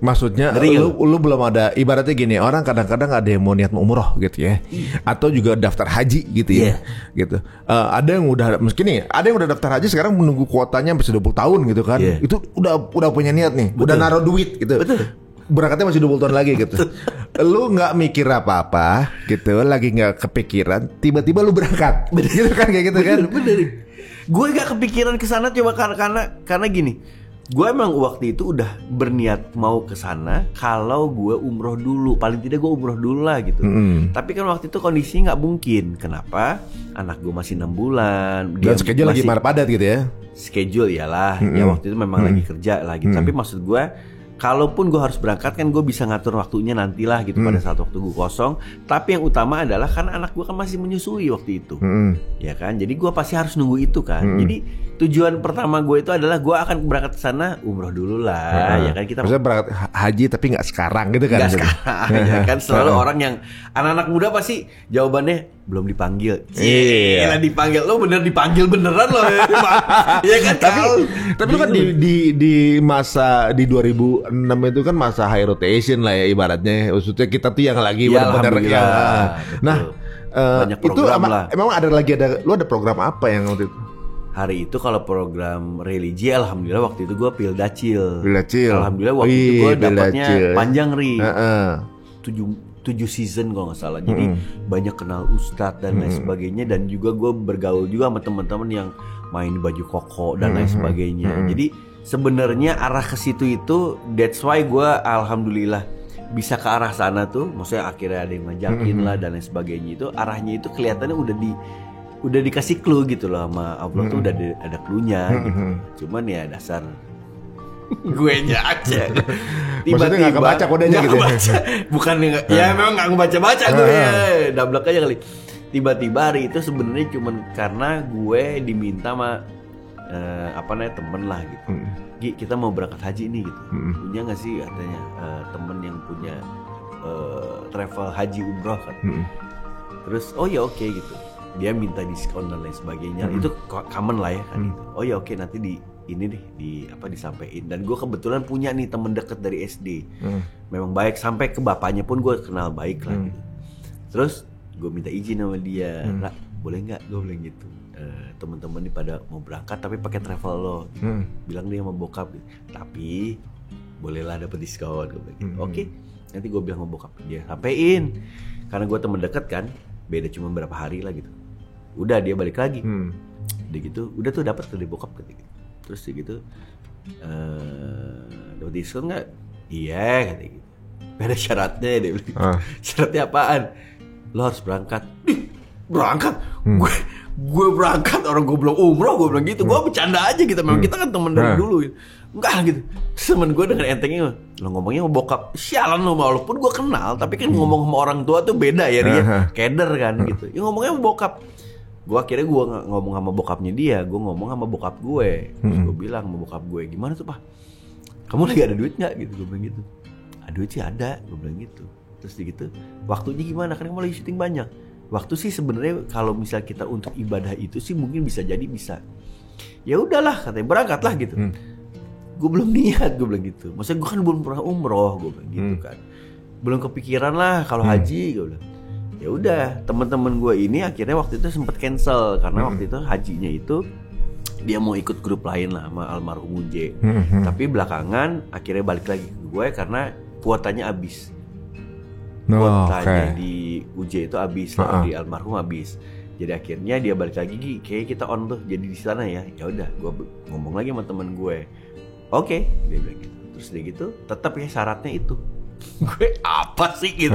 C: Maksudnya lu belum ada, ibaratnya gini, orang kadang-kadang ada yang mau niat umroh gitu ya, atau juga daftar haji gitu ya, gitu. Ada yang udah daftar haji sekarang menunggu kuotanya sampai 20 tahun gitu kan. Itu udah punya niat nih, udah naruh duit gitu. Betul. Berangkatnya masih 20 tahun lagi gitu. Lu gak mikir apa-apa gitu, lagi gak kepikiran, tiba-tiba lu berangkat. Gitu kan, kayak gitu kan.
B: Bener. Gue gak kepikiran kesana coba karena gini. Gue emang waktu itu udah berniat mau kesana kalau gue umroh dulu. Paling tidak gue umroh dulu lah gitu. Tapi kan waktu itu kondisinya gak mungkin. Kenapa? Anak gue masih 6 bulan.
C: Dan schedule lagi padat gitu ya.
B: Schedule iyalah. Ya waktu itu memang lagi kerja lah gitu. Tapi maksud gue, kalaupun gue harus berangkat kan gue bisa ngatur waktunya nantilah gitu pada saat waktu gue kosong. Tapi yang utama adalah karena anak gue kan masih menyusui waktu itu, ya kan. Jadi gue pasti harus nunggu itu kan. Jadi tujuan pertama gue itu adalah gue akan berangkat ke sana umroh dulu lah, ya kan. Kita
C: maksudnya berangkat haji tapi nggak sekarang gitu kan?
B: Nggak sekarang, ya kan. Selalu orang yang anak-anak muda pasti jawabannya belum dipanggil. Iya, dipanggil. Lo bener dipanggil beneran lo. Ya kan.
C: Tapi kan di masa di 2006 itu kan masa high rotation lah ya ibaratnya. Maksudnya kita tuh yang lagi benar-benar ya. Nah, itu emang lu ada program apa yang waktu itu?
B: Hari itu kalau program religi, alhamdulillah waktu itu gue Pildacil. Alhamdulillah waktu itu gue dapatnya panjang Ri. 7 season kalau nggak salah. Jadi banyak kenal ustadz dan lain sebagainya. Dan juga gue bergaul juga sama teman-teman yang main baju koko dan lain sebagainya. Jadi sebenarnya arah ke situ itu, that's why gue alhamdulillah bisa ke arah sana tuh. Maksudnya akhirnya ada yang ngajakin lah dan lain sebagainya. Itu arahnya itu kelihatannya udah dikasih clue gitu loh sama Allah tuh, udah ada clue-nya gitu. Cuman ya dasar gue nya aja.
C: Maksudnya gak kebaca kodenya gitu
B: ya? Bukan ya memang gak ngebaca-baca gue ya. Dablek aja kali. Tiba-tiba hari itu sebenarnya cuman karena gue diminta sama temen lah gitu. Gi, kita mau berangkat haji nih gitu. Punya gak sih katanya temen yang punya travel haji umroh kan. Terus oh ya oke gitu. Dia minta diskon dan lain sebagainya. Itu common lah ya kan gitu. Oh ya oke, nanti disampaikan. Dan gue kebetulan punya nih temen deket dari SD. Memang baik, sampai ke bapaknya pun gue kenal baik lah gitu. Terus gue minta izin sama dia, Ra, boleh nggak? Gue bilang gitu. Temen-temen nih pada mau berangkat tapi pakai travel lo. Bilang dia sama bokap. Tapi bolehlah dapet diskon. Gue bilang gitu. Oke, nanti gue bilang sama bokap. Dia sampein. Karena gue temen deket kan, beda cuma berapa hari lah gitu. Udah dia balik lagi. Udah gitu, udah tuh dapat dari bokap gitu. Terus dia gitu, dapat diskon nggak? Iya kata gitu. ada syaratnya dia bilang. Syaratnya apaan? Lo harus berangkat. Berangkat? Gue berangkat, orang gue belum umroh, gue bilang gitu. Gue bercanda aja gitu, memang kita kan temen dari dulu gitu. Enggak gitu. Temen gue dengan entengnya, lo ngomongnya sama bokap. Sialan lo, walaupun gue kenal, tapi kan ngomong sama orang tua tuh beda ya dia. Keder kan gitu. Ya ngomongnya sama bokap. Gue akhirnya gue ngomong sama bokapnya dia, gue ngomong sama bokap gue. Terus gue bilang sama bokap gue, gimana tuh Pak? Kamu lagi ada duit gak? Gitu, gue bilang gitu. Duit sih ada, gue bilang gitu. Terus gitu, waktunya gimana? Kan kamu lagi syuting banyak. Waktu sih sebenarnya kalau misal kita untuk ibadah itu sih mungkin bisa jadi bisa. Ya udahlah, katanya berangkatlah gitu. Gue belum niat, gue bilang gitu. Maksudnya gue kan belum pernah umroh, gue bilang gitu kan. Belum kepikiran lah kalau haji, gue bilang. Ya udah, teman-teman gue ini akhirnya waktu itu sempat cancel karena waktu itu hajinya itu dia mau ikut grup lain lah sama almarhum Uje. Tapi belakangan akhirnya balik lagi ke gue karena kuotanya habis. Kuotanya di UJ itu habis, di almarhum habis. Jadi akhirnya dia balik lagi, kayak kita on tuh jadi di sana ya. Ya udah, gue ngomong lagi sama temen gue. Oke, dia bilang gitu. Terus dia gitu, tetap ya syaratnya itu. Gue apa sih gitu.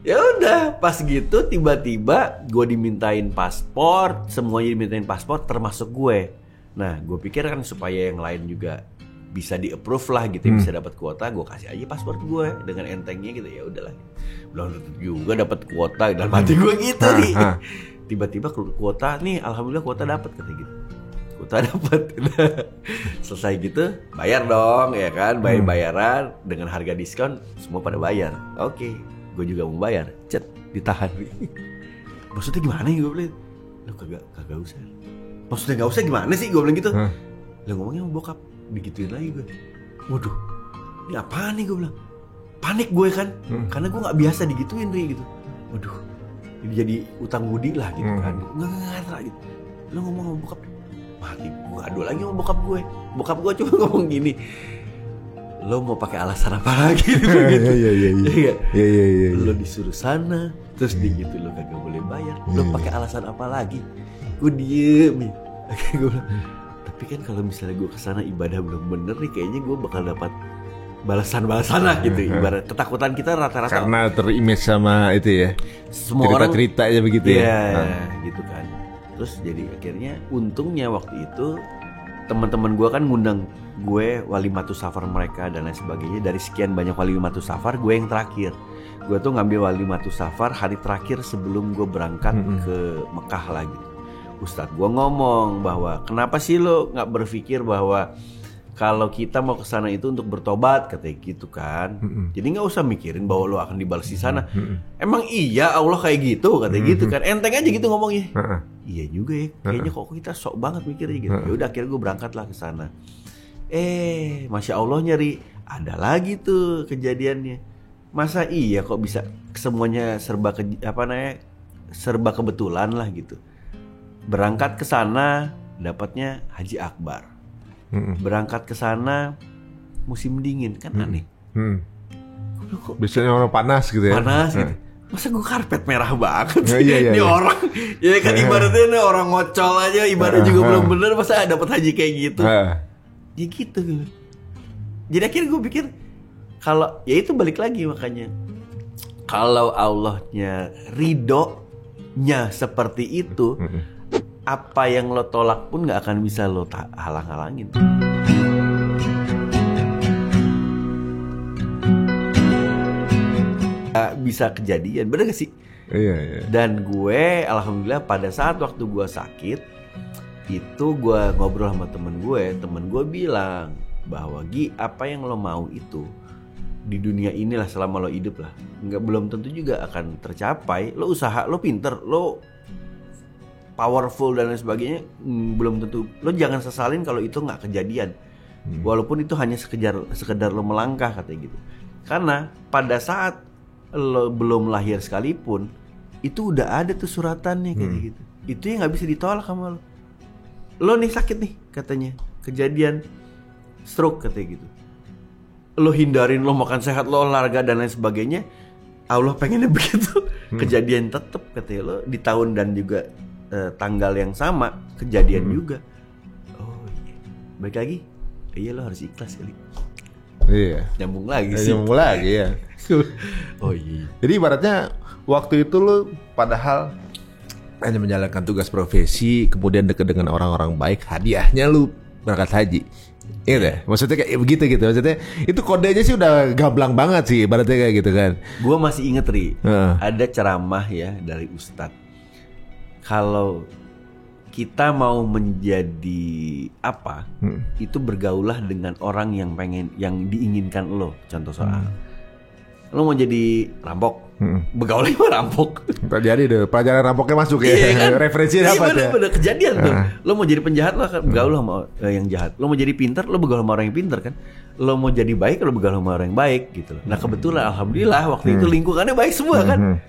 B: Ya udah, pas gitu tiba-tiba gue dimintain paspor, semuanya dimintain paspor termasuk gue. Nah, gue pikir kan supaya yang lain juga bisa di-approve lah gitu, bisa dapat kuota, gue kasih aja paspor gue dengan entengnya gitu. Ya udahlah, belum tentu juga dapat kuota dalam hati gue gitu nih. Tiba-tiba kuota nih, alhamdulillah kuota dapat kata gitu. Kuota dapat. Selesai gitu, bayar dong ya kan, bayaran dengan harga diskon, semua pada bayar. Oke, gue juga mau bayar, ditahan. Maksudnya gimana ya gue bilang? Lo kagak usah. Maksudnya nggak usah gimana sih gue bilang gitu? Lo ngomongnya sama bokap. Digituin lagi gue. Waduh, ini apaan nih gue bilang. Panik gue kan, karena gue gak biasa digituin Ri gitu. Waduh, ini jadi utang budi lah gitu kan. Nggak gitu. Lo ngomong sama bokap, mati gue adu lagi sama bokap gue. Bokap gue cuma ngomong gini, lo mau pakai alasan apa lagi gitu. Iya. Lo disuruh sana, terus gitu lo kagak boleh bayar. Lo pakai alasan apa lagi? Gue diem nih. Gue bilang, tapi kan kalau misalnya gue kesana ibadah belum bener nih, kayaknya gue bakal dapat balasan-balasan lah gitu. Ibarat ketakutan kita rata-rata
C: karena terimage sama itu ya,
B: semua
C: cerita aja begitu
B: ya. Gitu kan. Terus jadi akhirnya untungnya waktu itu teman-teman gue kan ngundang gue walimatus safar mereka dan lain sebagainya. Dari sekian banyak walimatus safar, gue yang terakhir. Gue tuh ngambil walimatus safar hari terakhir sebelum gue berangkat ke Mekah lah gitu. Ustadz gue ngomong bahwa kenapa sih lo gak berpikir bahwa kalau kita mau ke sana itu untuk bertobat, katanya gitu kan. Jadi gak usah mikirin bahwa lo akan dibalas di sana. Emang iya Allah kayak gitu, katanya gitu kan. Enteng aja gitu ngomongnya. Iya juga ya, kayaknya kok kita sok banget mikirnya gitu. Ya udah akhirnya gue berangkat lah ke sana. Masya Allah nyari, ada lagi tuh kejadiannya. Masa iya kok bisa semuanya serba kebetulan lah gitu. Berangkat ke sana dapatnya Haji Akbar. Berangkat ke sana musim dingin kan aneh.
C: Biasanya orang panas gitu ya.
B: Panas gitu. Masa gue karpet merah banget sih?
C: Iya.
B: Ini orang, ya kan ibaratnya nih orang ngocol aja, ibaratnya juga belum bener, masa dapat haji kayak gitu? Ya gitu. Jadi akhirnya gue pikir kalau ya itu balik lagi makanya kalau Allahnya ridhonya seperti itu. Apa yang lo tolak pun gak akan bisa lo halang-halangin. Bisa kejadian, bener gak sih?
C: Iya.
B: Dan gue alhamdulillah pada saat waktu gue sakit itu gue ngobrol sama temen gue bilang bahwa Gi, apa yang lo mau itu di dunia inilah selama lo hidup lah, belum tentu juga akan tercapai. Lo usaha, lo pinter, lo powerful dan lain sebagainya, belum tentu. Lo jangan sesalin kalau itu nggak kejadian, walaupun itu hanya sekedar lo melangkah, katanya gitu. Karena pada saat lo belum lahir sekalipun itu udah ada tuh suratannya kayak gitu. Itu yang nggak bisa ditolak sama lo. Lo nih sakit nih katanya, kejadian stroke katanya gitu. Lo hindarin, lo makan sehat, lo olahraga dan lain sebagainya. Allah pengennya begitu. Kejadian tetap katanya lo di tahun dan juga tanggal yang sama kejadian juga. Oh iya. Balik lagi, iya lo harus ikhlas kali.
C: Iya.
B: Nyambung lagi sih.
C: Nyambung lagi ya.
B: Oh iya.
C: Jadi ibaratnya waktu itu lu padahal hanya menjalankan tugas profesi, kemudian dekat dengan orang-orang baik, hadiahnya lu berangkat haji. Iya deh. Maksudnya kayak begitu gitu. Maksudnya itu kodenya sih udah gamblang banget sih ibaratnya kayak gitu kan.
B: Gue masih inget Ri, ada ceramah ya dari Ustadz. Kalau kita mau menjadi apa, itu bergaulah dengan orang yang diinginkan lo. Contoh soal, lo mau jadi rampok, bergaul sama rampok.
C: Jadi deh, pelajaran rampoknya masuk ya.
B: Iya kan?
C: Referensi
B: iya,
C: dapat ya.
B: Bener kejadian tuh. Lo mau jadi penjahat, lo akan bergaul sama yang jahat. Lo mau jadi pintar, lo bergaul sama orang yang pintar kan. Lo mau jadi baik, lo bergaul sama orang yang baik gitu. Nah kebetulan alhamdulillah waktu itu lingkungannya baik semua kan.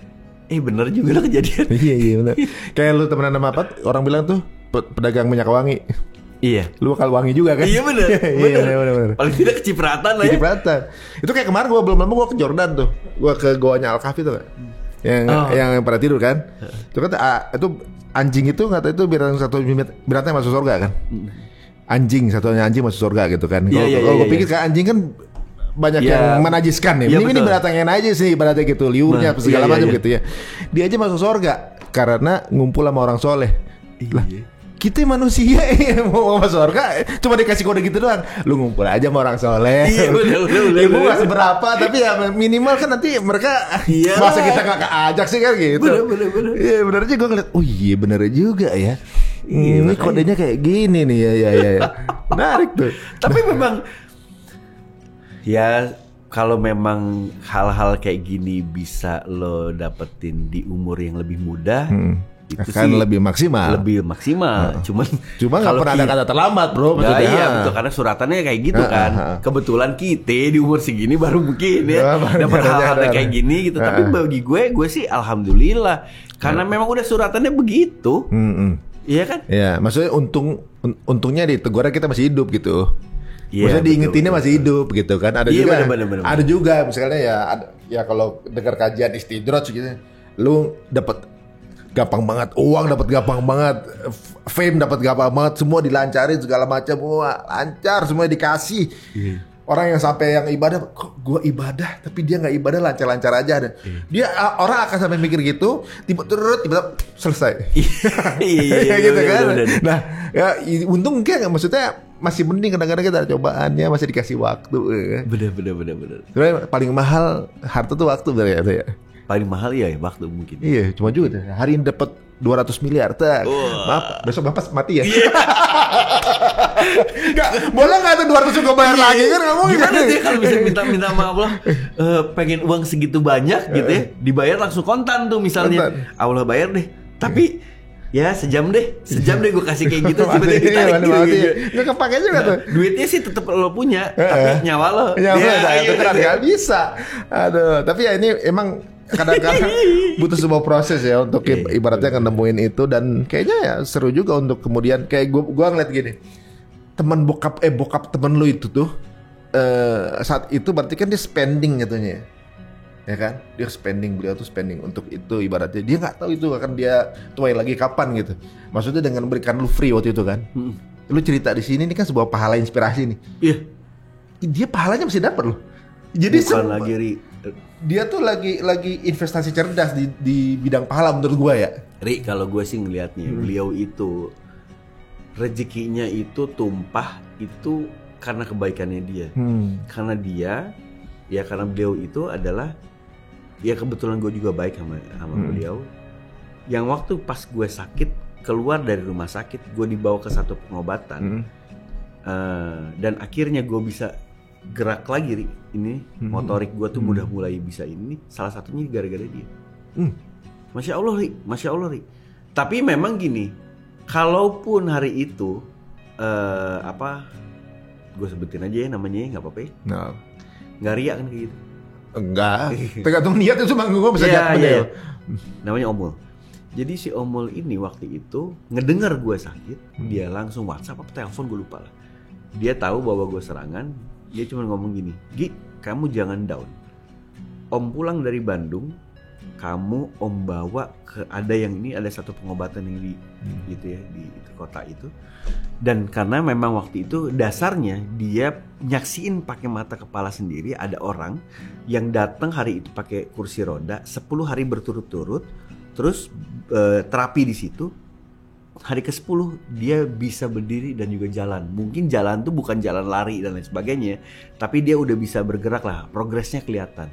B: Bener juga lo kejadian.
C: Iya bener. Kayak lu temenan sama apa? Orang bilang tuh pedagang minyak wangi.
B: Iya.
C: Lu bakal wangi juga kan?
B: Iya bener.
C: Bener.
B: Paling tidak kecipratan lah ya.
C: Kecipratan. Itu kayak kemarin belum lama gue ke Jordan tuh. Gue ke goanya Al-Kahfi tuh kan. Yang pada tidur kan. Itu kan itu anjing itu nggak tahu itu binatang masuk surga kan. Satunya anjing masuk surga gitu kan. Kalau gue pikir kan anjing kan banyak yang menajiskan ya. Ini binatang yang najis sih ibaratnya gitu, liurnya segala macam gitu ya. Dia aja masuk surga karena ngumpul sama orang soleh. Lah, kita manusia mau masuk surga cuma dikasih kode gitu doang. Lu ngumpul aja sama orang soleh. Iya bener. Ibu gak seberapa tapi ya minimal kan nanti mereka masa kita gak keajak sih kan gitu. Bener. Iya bener aja gue ngeliat. Oh iya bener juga ya. Ini kodenya kayak gini nih ya. Menarik tuh.
B: Tapi memang ya kalau memang hal-hal kayak gini bisa lo dapetin di umur yang lebih muda, itu
C: akan
B: sih
C: lebih maksimal.
B: Cuma
C: nggak pernah ada kata terlambat bro.
B: Nah, iya betul, karena suratannya kayak gitu kan. Kebetulan kita di umur segini baru mungkin ya dapat hal-hal kayak gini gitu. Tapi bagi gue sih alhamdulillah karena memang udah suratannya begitu. Iya kan?
C: Iya, maksudnya untungnya di teguran kita masih hidup gitu.
B: Iya,
C: maksudnya diingetinnya masih hidup gitu kan. Ada juga
B: bener.
C: Ada juga misalnya ya kalau dengar kajian istidraj gitu, lu dapat gampang banget uang, dapat gampang banget fame, dapat gampang banget, semua dilancarin segala macam, lancar semua dikasih. Orang yang sampai yang ibadah, kok gua ibadah tapi dia nggak ibadah, lancar-lancar aja. Dia orang akan sampai mikir gitu, tiba-tiba selesai. Iya gitu kan. Nah, ya untung kayak maksudnya masih mending kadang-kadang kita ada cobaannya, masih dikasih waktu.
B: Bener.
C: Sebenarnya paling mahal harta tuh waktu berarti ya.
B: Paling mahal ya waktu mungkin.
C: Iya, cuma juga hari ini dapat 200 miliar tak. Maaf, besok Bapak mati ya. Enggak, boleh enggak tuh 200 gue bayar lagi kan enggak mungkin.
B: Gimana sih kalau bisa minta maaf lah, pengen uang segitu banyak gitu ya, dibayar langsung kontan tuh misalnya. Allah bayar deh. Tapi ya sejam deh gue kasih kayak gitu tiba-tiba ditarik gitu.
C: Enggak kepake juga tuh.
B: Duitnya sih tetap lo punya, tapi nyawa lo.
C: Itu kan enggak bisa. Aduh, tapi ya ini emang kadang-kadang butuh sebuah proses ya untuk ibaratnya nemuin itu, dan kayaknya ya seru juga untuk kemudian kayak gua ngeliat gini, teman bokap temen lu itu tuh saat itu berarti kan dia spending jatuhnya ya kan, beliau tuh spending untuk itu, ibaratnya dia nggak tahu itu akan dia tuai lagi kapan gitu, maksudnya dengan memberikan lu free waktu itu kan. Lu cerita di sini ini kan sebuah pahala inspirasi nih. Iya, dia pahalanya masih dapat loh. Jadi
B: bukan lagi
C: dia tuh lagi investasi cerdas di bidang pahala menurut gue ya.
B: Ri, kalau gue sih ngelihatnya beliau itu rezekinya itu tumpah itu karena kebaikannya dia. Karena beliau itu adalah ya kebetulan gue juga baik sama beliau. Yang waktu pas gue sakit keluar dari rumah sakit, gue dibawa ke satu pengobatan dan akhirnya gue bisa gerak lagi ini motorik gue tuh udah mulai bisa ini, salah satunya gara-gara dia. Masya Allah Ri. Tapi memang gini, kalaupun hari itu gue sebutin aja ya namanya, nggak apa-apa ya. Nggak riak kan kayak gitu.
C: Enggak, tergantung niat itu manggung gue bisa
B: ya. Namanya Omul. Jadi si Omul ini waktu itu ngedengar gue sakit, dia langsung WhatsApp apa telepon gue lupa lah. Dia tahu bahwa gue serangan. Dia cuma ngomong gini, Gi, kamu jangan down. Om pulang dari Bandung, kamu om bawa ke ada satu pengobatan yang di gitu ya di kota itu. Dan karena memang waktu itu dasarnya dia nyaksiin pakai mata kepala sendiri ada orang yang datang hari itu pakai kursi roda 10 hari berturut-turut, terus terapi di situ. Hari ke-10 dia bisa berdiri dan juga jalan. Mungkin jalan tuh bukan jalan lari dan lain sebagainya, tapi dia udah bisa bergerak lah, progresnya kelihatan.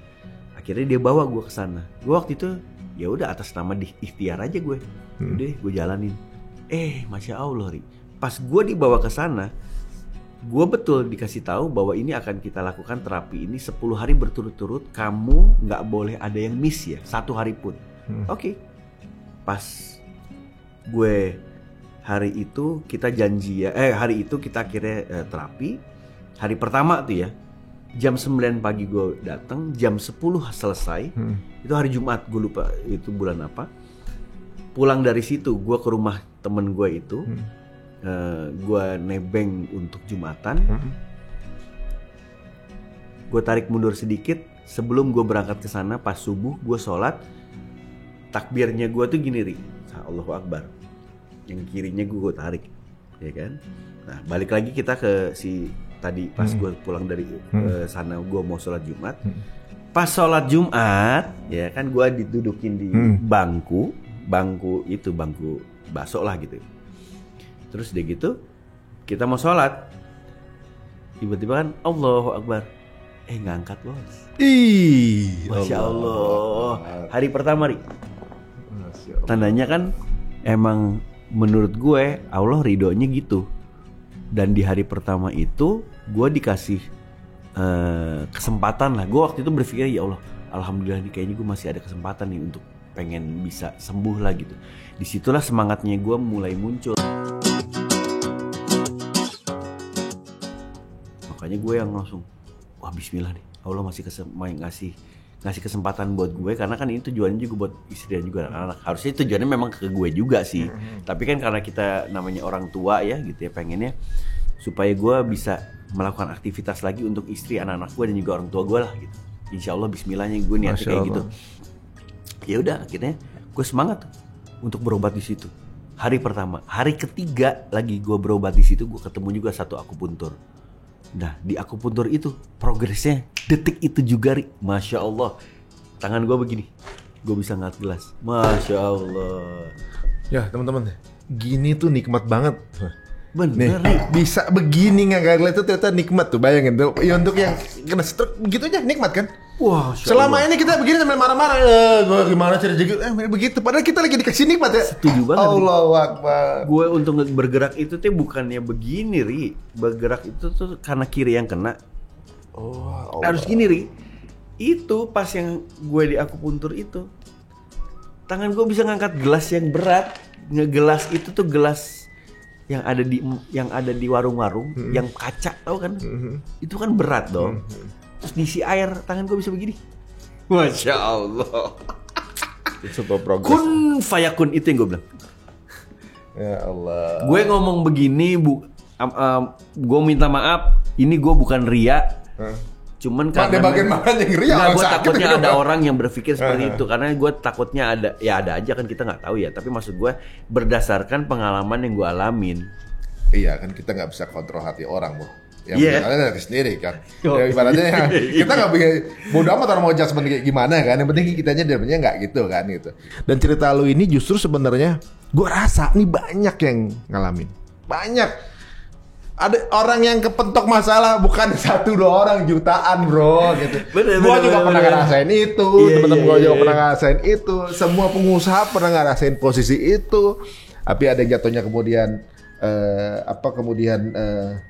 B: Akhirnya dia bawa gue ke sana. Gue waktu itu ya udah atas nama ikhtiar aja gue. Udah gue jalanin. Masya Allah, Ri. Pas gue dibawa ke sana, gue betul dikasih tahu bahwa ini akan kita lakukan terapi ini 10 hari berturut-turut. Kamu nggak boleh ada yang miss ya, 1 hari pun. Oke. Pas gue hari itu kita janji ya, hari itu kita akhirnya terapi. Hari pertama tuh ya, jam 9 pagi gue datang, jam 10 selesai. Itu hari Jumat, gue lupa itu bulan apa. Pulang dari situ gue ke rumah temen gue itu. Gue nebeng untuk Jumatan. Gue tarik mundur sedikit sebelum gue berangkat ke sana. Pas subuh gue sholat, takbirnya gue tuh gini, Ri, Allahu Akbar. Yang kirinya gue tarik, ya kan. Nah balik lagi kita ke si tadi pas gue pulang dari sana, gue mau sholat Jumat. Pas sholat Jumat ya kan, gue didudukin di bangku itu bangku basok lah gitu. Terus udah gitu kita mau sholat, tiba-tiba kan Allahu Akbar, ngangkat bos. Masya Allah. Hari pertama, Ri. Tandanya kan emang menurut gue Allah ridhonya gitu. Dan di hari pertama itu gue dikasih kesempatan lah. Gue waktu itu berpikir ya Allah, alhamdulillah nih kayaknya gue masih ada kesempatan nih untuk pengen bisa sembuh lah gitu. Disitulah semangatnya gue mulai muncul. Makanya gue yang langsung, wah bismillah nih, Allah masih ngasih kesempatan buat gue, karena kan ini tujuannya juga buat istri dan juga anak-anak. Harusnya tujuannya memang ke gue juga sih. Tapi kan karena kita namanya orang tua ya gitu ya, pengennya supaya gue bisa melakukan aktivitas lagi untuk istri, anak-anak gue dan juga orang tua gue lah gitu. Insya Allah bismillahnya gue niatnya kayak gitu. Ya udah akhirnya gue semangat tuh untuk berobat di situ. Hari pertama, hari ketiga lagi gue berobat di situ, gue ketemu juga satu akupuntur. Nah di akupuntur itu progresnya detik itu juga, Ri. Masya Allah. Tangan gue begini, gue bisa ngeliat gelas. Masya Allah.
C: Ya teman-teman, gini tuh nikmat banget.
B: Bener,
C: nih, bisa begini ngangkat gelas itu ternyata nikmat tuh. Bayangin tuh, ya untuk yang kena stroke begitu aja nikmat kan.
B: Wah,
C: selama ini kita begini sambil marah-marah, gue gimana cara jaga, begitu. Padahal kita lagi dikasih nikmat ya.
B: Setuju banget.
C: Allahu Akbar.
B: Gue untuk bergerak itu tuh bukannya begini, Ri. Bergerak itu tuh karena kiri yang kena.
C: Oh,
B: harus gini, Ri. Itu pas yang gue di akupuntur itu, tangan gue bisa ngangkat gelas yang berat. Ngegelas itu tuh gelas yang ada di warung-warung, yang kaca, tau kan? Itu kan berat dong. Terus diisi air, tangan gue bisa begini. Masya Allah.
C: Super progress.
B: Kun fayakun, itu yang gue bilang.
C: Ya Allah.
B: Gue ngomong begini, gue minta maaf. Ini gue bukan ria. Cuman karena
C: bagian mana yang ria?
B: Gue takutnya ada orang yang berpikir seperti itu. Karena gue takutnya ada aja kan, kita nggak tahu ya. Tapi maksud gue berdasarkan pengalaman yang gue alamin.
C: Iya kan, kita nggak bisa kontrol hati orang, Bu. Yang misalnya dari sendiri kan. Ya ibaratnya kita nggak bisa bodo amat orang mau judgement kayak gimana kan. Yang penting kitanya sebenarnya nggak gitu kan gitu. Dan cerita lu ini justru sebenarnya gue rasa nih banyak yang ngalamin. Banyak. Ada orang yang kepentok masalah bukan 1-2 orang, jutaan bro gitu. Gue juga pernah ngerasain itu, teman-teman gue juga pernah ngerasain itu. Semua pengusaha pernah ngerasain posisi itu. Tapi ada yang jatuhnya kemudian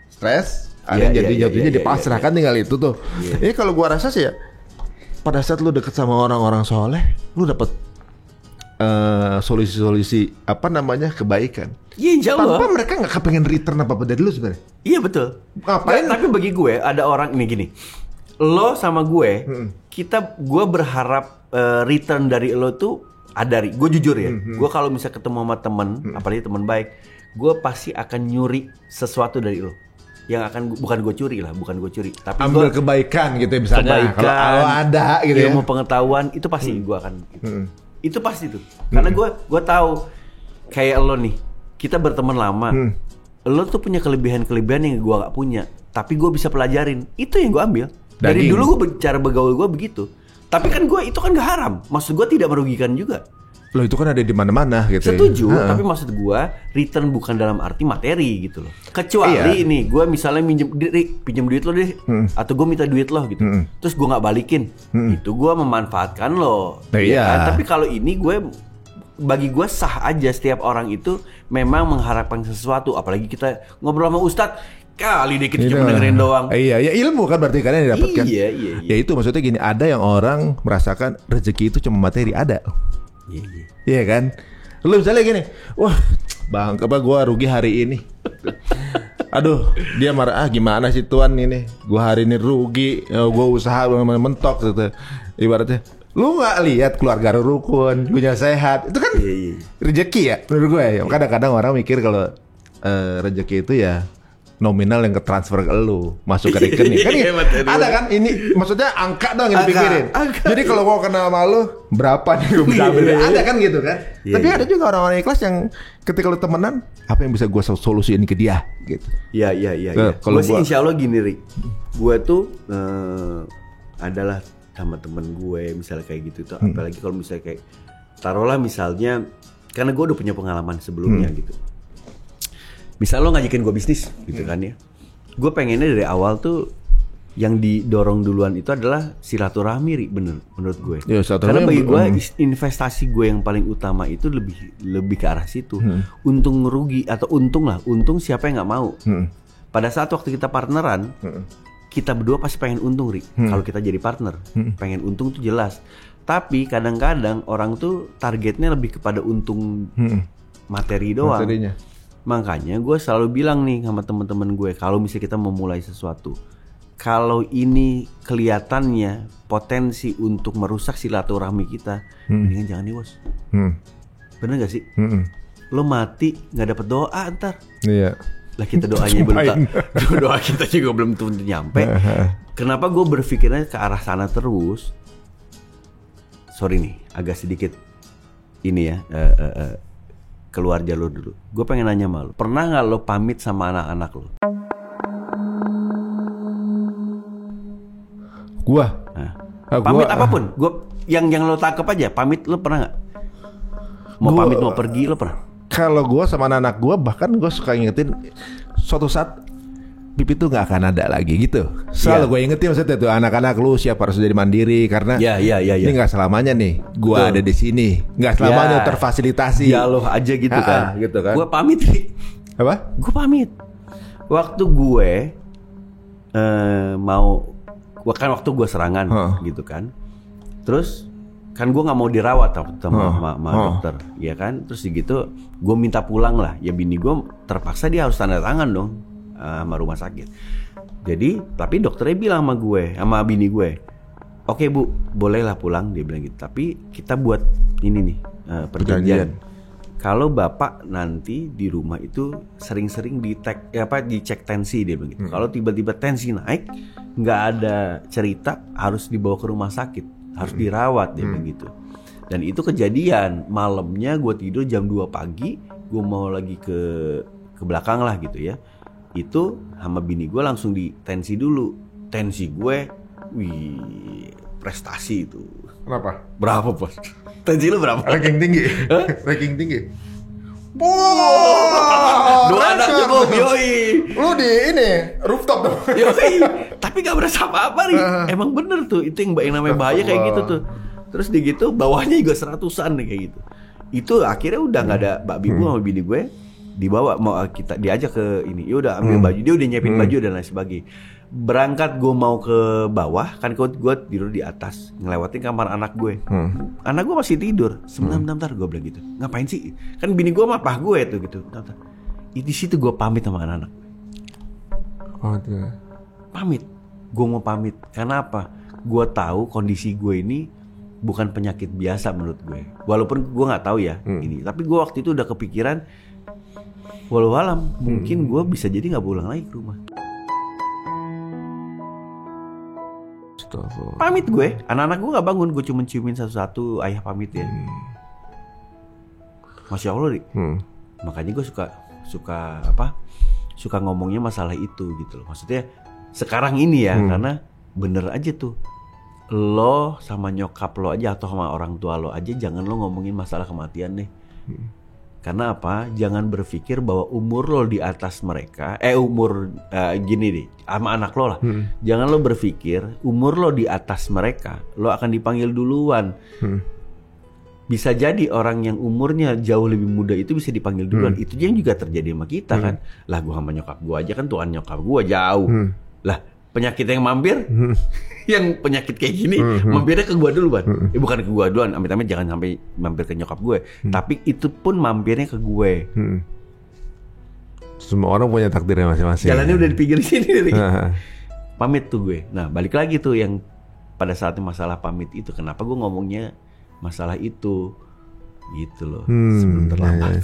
C: stres. Ada yang jatuhnya dipasrahkan tinggal itu tuh. Ini kalau gue rasa sih ya, pada saat lu deket sama orang-orang soleh, lu dapet solusi-solusi kebaikan.
B: Iya insya Allah.
C: Tanpa mereka gak kepengen return apa-apa dari lu sebenarnya.
B: Iya betul.
C: Ngapain?
B: Tapi bagi gue ada orang ini gini. Lo sama gue, gue berharap return dari lo tuh ada. Gue jujur ya. Gue kalau misalnya ketemu sama temen, apalagi temen baik, gue pasti akan nyuri sesuatu dari lo. bukan gue curi, tapi
C: ambil kebaikan gitu ya, misalnya kalau ada gitu ya.
B: Ilmu pengetahuan itu pasti gue akan gitu. Itu pasti tuh. Karena gue tahu kayak lo nih, kita berteman lama. Lo tuh punya kelebihan-kelebihan yang gue gak punya, tapi gue bisa pelajarin. Itu yang gue ambil. Dari dulu gue cara bergaul gue begitu. Tapi kan gue itu kan gak haram. Maksud gue tidak merugikan juga.
C: Lo itu kan ada di mana-mana gitu.
B: Setuju, tapi maksud gue return bukan dalam arti materi gitu loh. Kecuali ini gue misalnya pinjam duit lo deh, atau gue minta duit lo gitu, terus gue nggak balikin, itu gue memanfaatkan lo. Kan? Tapi kalau ini bagi gue sah aja, setiap orang itu memang mengharapkan sesuatu, apalagi kita ngobrol sama Ustadz. Kali deh kita cuma dengerin doang.
C: Iya, ya ilmu kan berarti kan yang didapatkan.
B: Iya.
C: Ya itu maksudnya gini, ada yang orang merasakan rezeki itu cuma materi, ada. Iya kan? Lu misalnya gini, wah bang, gue rugi hari ini. Aduh, dia marah, gimana sih tuan ini? Gue hari ini rugi, gue usaha mentok gitu. Ibaratnya, lu nggak lihat keluarga rukun, punya sehat, itu kan rezeki ya menurut gue ya. Kadang-kadang orang mikir kalau rezeki itu ya nominal yang ke transfer ke lu, masuk ke rekening kan ya, ada kan, ini maksudnya angka dong yang dipikirin. Jadi kalau gua kenal sama lu berapa nih gua bisa ambil, ada kan gitu kan. Tapi ada juga orang-orang ikhlas yang ketika lu temenan, apa yang bisa gua solusiin ke dia gitu.
B: Iya. Kalau sih insya Allah gini Rik, gue tuh adalah sama temen gue misalnya kayak gitu tuh, apalagi kalau misalnya kayak taruhlah misalnya, karena gue udah punya pengalaman sebelumnya gitu. Misal lo ngajakin gue bisnis gitu kan ya, gue pengennya dari awal tuh yang didorong duluan itu adalah silaturahmi, bener menurut gue. Ya, karena bagi gue investasi gue yang paling utama itu lebih ke arah situ. Untung rugi atau untung siapa yang nggak mau. Pada saat waktu kita partneran, kita berdua pasti pengen untung, Rik. Kalau kita jadi partner, pengen untung tuh jelas. Tapi kadang-kadang orang tuh targetnya lebih kepada untung materi doang. Materinya. Makanya gue selalu bilang nih sama teman-teman gue, kalau misalnya kita memulai sesuatu, kalau ini kelihatannya potensi untuk merusak silaturahmi kita, mendingan jangan nih bos. Bener gak sih? Lo mati nggak dapet doa ntar. Iya. Lah kita doanya doa kita juga belum tentu nyampe. Kenapa gue berpikirnya ke arah sana terus? Sorry nih, agak sedikit ini ya. Keluar jalur dulu. Gue pengen nanya sama lo, pernah gak lo pamit sama anak-anak lo?
C: Gua?
B: Pamit apapun. Yang lo tangkap aja, pamit lo pernah gak? Pamit mau pergi lo pernah?
C: Kalau gue sama anak-anak gue, bahkan gue suka ingetin suatu saat Pipit tuh gak akan ada lagi gitu. Selalu gue ingetin maksudnya tuh, anak-anak lu siap harus jadi mandiri, karena ini gak selamanya nih gue ada di sini, gak selamanya terfasilitasi.
B: Ya lo aja gitu kan.
C: Gitu kan.
B: Gue pamit nih.
C: Apa?
B: Gue pamit. Waktu gue waktu gue serangan gitu kan. Terus kan gue nggak mau dirawat sama dokter, ya kan. Terus gitu gue minta pulang lah. Ya bini gue terpaksa dia harus tanda tangan dong sama rumah sakit. Jadi tapi dokternya bilang sama bini gue, oke bu, bolehlah pulang, dia bilang gitu. Tapi kita buat ini nih perjanjian. Kalau bapak nanti di rumah itu sering-sering dicek tensi, dia bilang gitu. Kalau tiba-tiba tensi naik, nggak ada cerita harus dibawa ke rumah sakit, harus dirawat, dia bilang gitu. Dan itu kejadian malamnya, gue tidur jam 2 pagi, gue mau lagi ke belakang lah gitu ya. Itu sama bini gue langsung di tensi dulu. Tensi gue, prestasi itu.
C: Kenapa?
B: Berapa bos? Tensi lu berapa?
C: Ranking tinggi. Ranking tinggi.
B: Dua anak cukup, yoi.
C: Lu di ini rooftop dong.
B: Yoi. Tapi gak berasa apa-apa nih. Emang bener tuh, itu yang namanya bahaya kayak gitu tuh. Terus di gitu bawahnya juga 100-an nih kayak gitu. Itu akhirnya udah nggak ada Mbak Bibu sama bini gue, dibawa mau kita diajak ke ini. Ya udah ambil baju, dia udah nyiapin baju dan lain sebagainya. Berangkat gue mau ke bawah, kan gue tidur di atas, ngelewatin kamar anak gue. Anak gue masih tidur. Sebentar gue bilang gitu. Ngapain sih? Kan bini gue sama pah gue tuh gitu. Di situ gue pamit sama anak-anak. Pamit. Gue mau pamit. Karena apa? Gue tahu kondisi gue ini bukan penyakit biasa menurut gue. Walaupun gue nggak tahu ya ini. Tapi gue waktu itu udah kepikiran, walau alam mungkin gue bisa jadi nggak pulang lagi ke rumah. Pamit gue, anak-anak gue nggak bangun, gue cuma ciumin satu-satu, ayah pamit ya. Masya Allah, makanya gue suka ngomongnya masalah itu gitu loh. Maksudnya sekarang ini ya, karena bener aja tuh, lo sama nyokap lo aja atau sama orang tua lo aja jangan lo ngomongin masalah kematian deh. Karena apa? Jangan berpikir bahwa umur lo di atas mereka, gini deh, sama anak lo lah. Jangan lo berpikir umur lo di atas mereka, lo akan dipanggil duluan. Bisa jadi orang yang umurnya jauh lebih muda itu bisa dipanggil duluan. Itu yang juga terjadi sama kita kan. Lah gue sama nyokap gue aja kan tuan nyokap gue jauh. Lah penyakit yang mampir, yang penyakit kayak gini mampirnya ke gue duluan. Bukan ke gue duluan, amit-amit jangan sampai mampir ke nyokap gue. Tapi itu pun mampirnya ke gue.
C: Semua orang punya takdirnya masing-masing.
B: Jalannya udah dipikir sini. Pamit tuh gue. Nah balik lagi tuh yang pada saatnya masalah pamit itu. Kenapa gue ngomongnya masalah itu gitu loh, sebelum terlambat.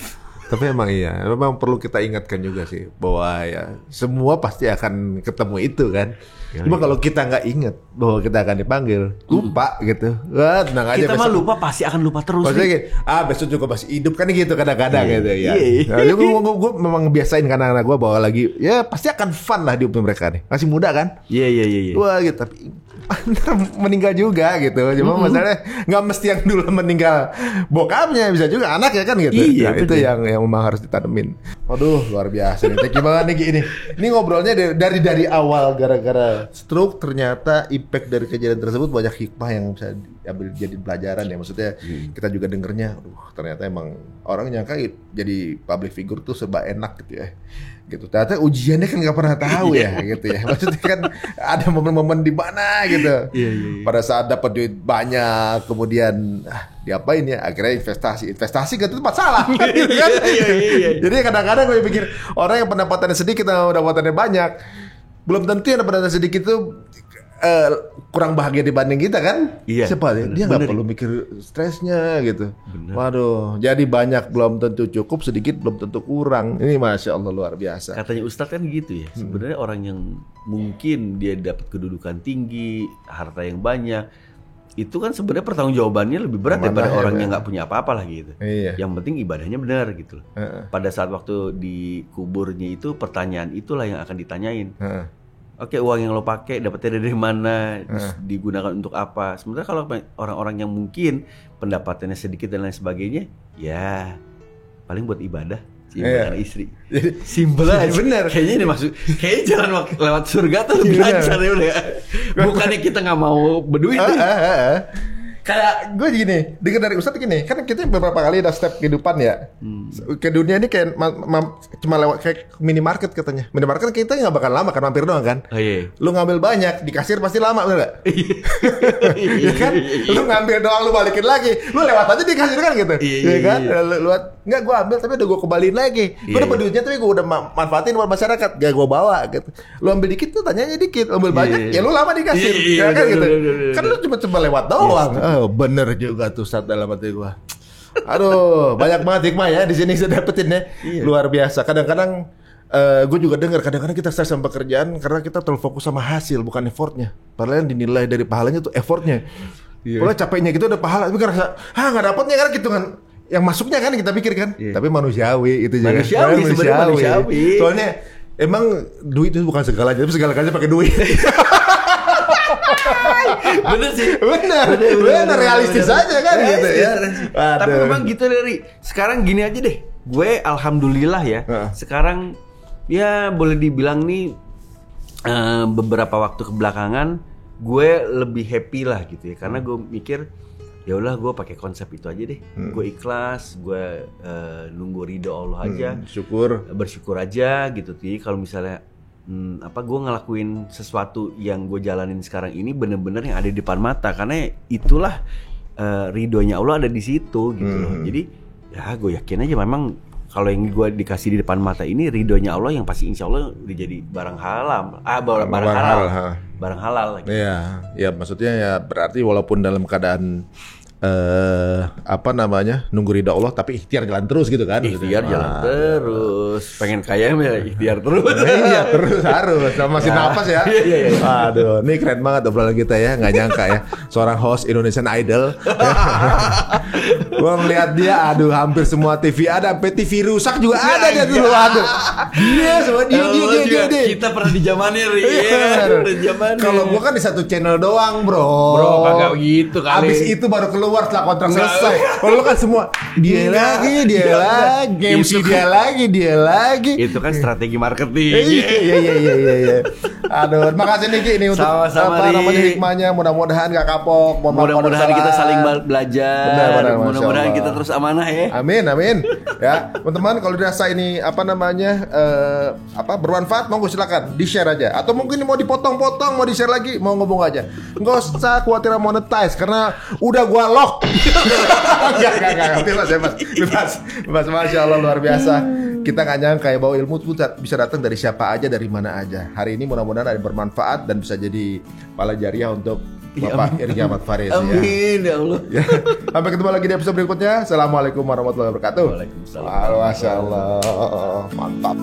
C: Tapi memang perlu kita ingatkan juga sih bahwa ya semua pasti akan ketemu itu kan. Cuma kalau kita nggak ingat bahwa kita akan dipanggil, lupa gitu. Wah, tenang aja.
B: Kita mah lupa, pasti akan lupa terus.
C: Maksudnya besok juga masih hidup kan gitu kadang-kadang gitu ya. Gue memang ngebiasain kan anak-anak gue bahwa lagi ya pasti akan fun lah di hidup mereka nih. Masih muda kan?
B: Iya.
C: Wah gitu, tapi meninggal juga gitu. Cuma masalahnya nggak mesti yang dulu meninggal bokapnya, bisa juga anak ya kan gitu.
B: Iya,
C: itu yang memang harus ditanemin. Waduh, luar biasa nih. Thank you banget nih ini. Ini ngobrolnya dari awal gara-gara stroke, ternyata impact dari kejadian tersebut banyak hikmah yang bisa diambil jadi pelajaran ya. Maksudnya kita juga dengernya, ternyata emang orang nyangka jadi public figure tuh serba enak gitu ya. Gitu. Ternyata ujiannya kan nggak pernah tahu ya gitu ya. Maksudnya kan ada momen-momen di mana gitu. Pada saat dapat duit banyak, kemudian diapain ya? Akhirnya investasi kan itu masalah gitu kan. Jadi kadang-kadang gue pikir orang yang pendapatannya sedikit atau pendapatannya banyak, belum tentu yang pendapatan sedikit itu kurang bahagia dibanding kita kan. Siapa dia nggak perlu mikir stresnya gitu. Waduh, jadi banyak belum tentu cukup, sedikit belum tentu kurang. Ini masya Allah luar biasa.
B: Katanya Ustadz kan gitu ya. Sebenarnya orang yang mungkin dia dapat kedudukan tinggi, harta yang banyak, itu kan sebenarnya pertanggungjawabannya lebih berat daripada orang yang nggak punya apa-apa lah gitu. Yang penting ibadahnya benar gitu loh. Pada saat waktu di kuburnya itu pertanyaan itulah yang akan ditanyain. Oke, uang yang lo pakai dapetnya dari mana, terus digunakan untuk apa. Sementara kalau orang-orang yang mungkin pendapatannya sedikit dan lain sebagainya, ya paling buat ibadah, ibadah istri. Simpel aja. Bener. Kayaknya ini kayaknya jalan lewat surga tuh lebih lancar ya udah. Bukannya kita nggak mau berduit.
C: Kayak gue gini, dengar dari Ustadz gini, kan kita beberapa kali ada step kehidupan ya. Ke dunia ini kayak cuma lewat kayak minimarket katanya. Minimarket kita nggak bakal lama kan, mampir doang kan. Lu ngambil banyak, di kasir pasti lama, bener nggak? Iya kan? Lu ngambil doang, lu balikin lagi. Lu lewat aja di kasir kan gitu. Iya kan? Nggak, gue ambil tapi udah gue kembaliin lagi. Gue dapat duitnya tapi gue udah manfaatin buat masyarakat, gak gue bawa gitu. Lu ambil dikit tuh tanyanya dikit, ambil banyak, ya lu lama di kasir. Ya kan gitu. Kan lu cuma lewat doang. Oh, bener juga tuh saat dalam hati gua. Aduh, banyak banget hikmah ya di sini saya dapetin ya. Luar biasa. Kadang-kadang gue juga dengar kadang-kadang kita stres sama pekerjaan karena kita terlalu fokus sama hasil bukan effortnya. Padahal yang dinilai dari pahalanya tuh effortnya. Pokoknya capeknya gitu ada pahala, tapi ngerasa nggak dapetnya karena gitu kan. Yang masuknya kan kita pikir kan. Tapi manusiawi itu juga. Manusiawi. Soalnya emang duit itu bukan segalanya, tapi segalanya pakai duit.
B: Bener sih.
C: Bener realistis aja kan gitu ya.
B: Tapi memang gitu dari sekarang gini aja deh. Gue alhamdulillah ya. Sekarang ya boleh dibilang nih beberapa waktu kebelakangan gue lebih happy lah gitu ya. Karena gue mikir ya udah gue pakai konsep itu aja deh. Gue ikhlas, gue nunggu ridho Allah aja. Bersyukur aja gitu. Jadi kalau misalnya gue ngelakuin sesuatu yang gue jalanin sekarang ini bener-bener yang ada di depan mata, karena itulah ridhonya Allah ada di situ gitu loh. Jadi ya gue yakin aja memang kalau yang gue dikasih di depan mata ini ridhonya Allah yang pasti insya Allah udah jadi barang halal, barang halal gitu.
C: Iya, ya maksudnya ya berarti walaupun dalam keadaan nunggu ridha Allah tapi ikhtiar jalan terus gitu kan.
B: Ikhtiar jalan terus. Pengen kaya ya ikhtiar terus.
C: Iya terus harus sama masih napas ya.
B: Iya.
C: Aduh, ini keren banget obrolan kita ya, nggak nyangka ya seorang host Indonesian Idol. Gua ngeliat dia, aduh hampir semua TV ada, sampai TV rusak juga ada dia dulu. Aduh, dia sama dia.
B: Kita pernah di zamannya Ri.
C: Kalau gua kan di satu channel doang bro.
B: Bro kagak gitu kali.
C: Abis itu baru keluar setelah kontrak selesai. Kalau lu kan semua dia lagi, MC dia lagi.
B: Itu kan strategi marketing.
C: Iya. Aduh, makasih Niki ini untuk
B: sama-sama,
C: namanya hikmahnya. Mudah-mudahan gak kapok.
B: Mudah-mudahan kita saling belajar.
C: Benar,
B: Mudah-mudahan kita terus amanah ya.
C: Amin. Ya, teman-teman kalau dirasa ini bermanfaat, monggo silakan di-share aja. Atau mungkin mau dipotong-potong, mau di-share lagi, mau ngomong aja. Nggak usah khawatir monetize karena udah gua lock. Enggak. Bebas. Masya Allah luar biasa. Kita nggak nyangka ya bahwa ilmu itu bisa datang dari siapa aja, dari mana aja. Hari ini mudah-mudahan ada bermanfaat dan bisa jadi pala jariah untuk Bapak Irgi Ahmad Farezi.
B: Amin ya Allah.
C: Ya. Sampai ketemu lagi di episode berikutnya. Assalamualaikum warahmatullahi wabarakatuh.
B: Waalaikumsalam.
C: Masya Allah, mantap.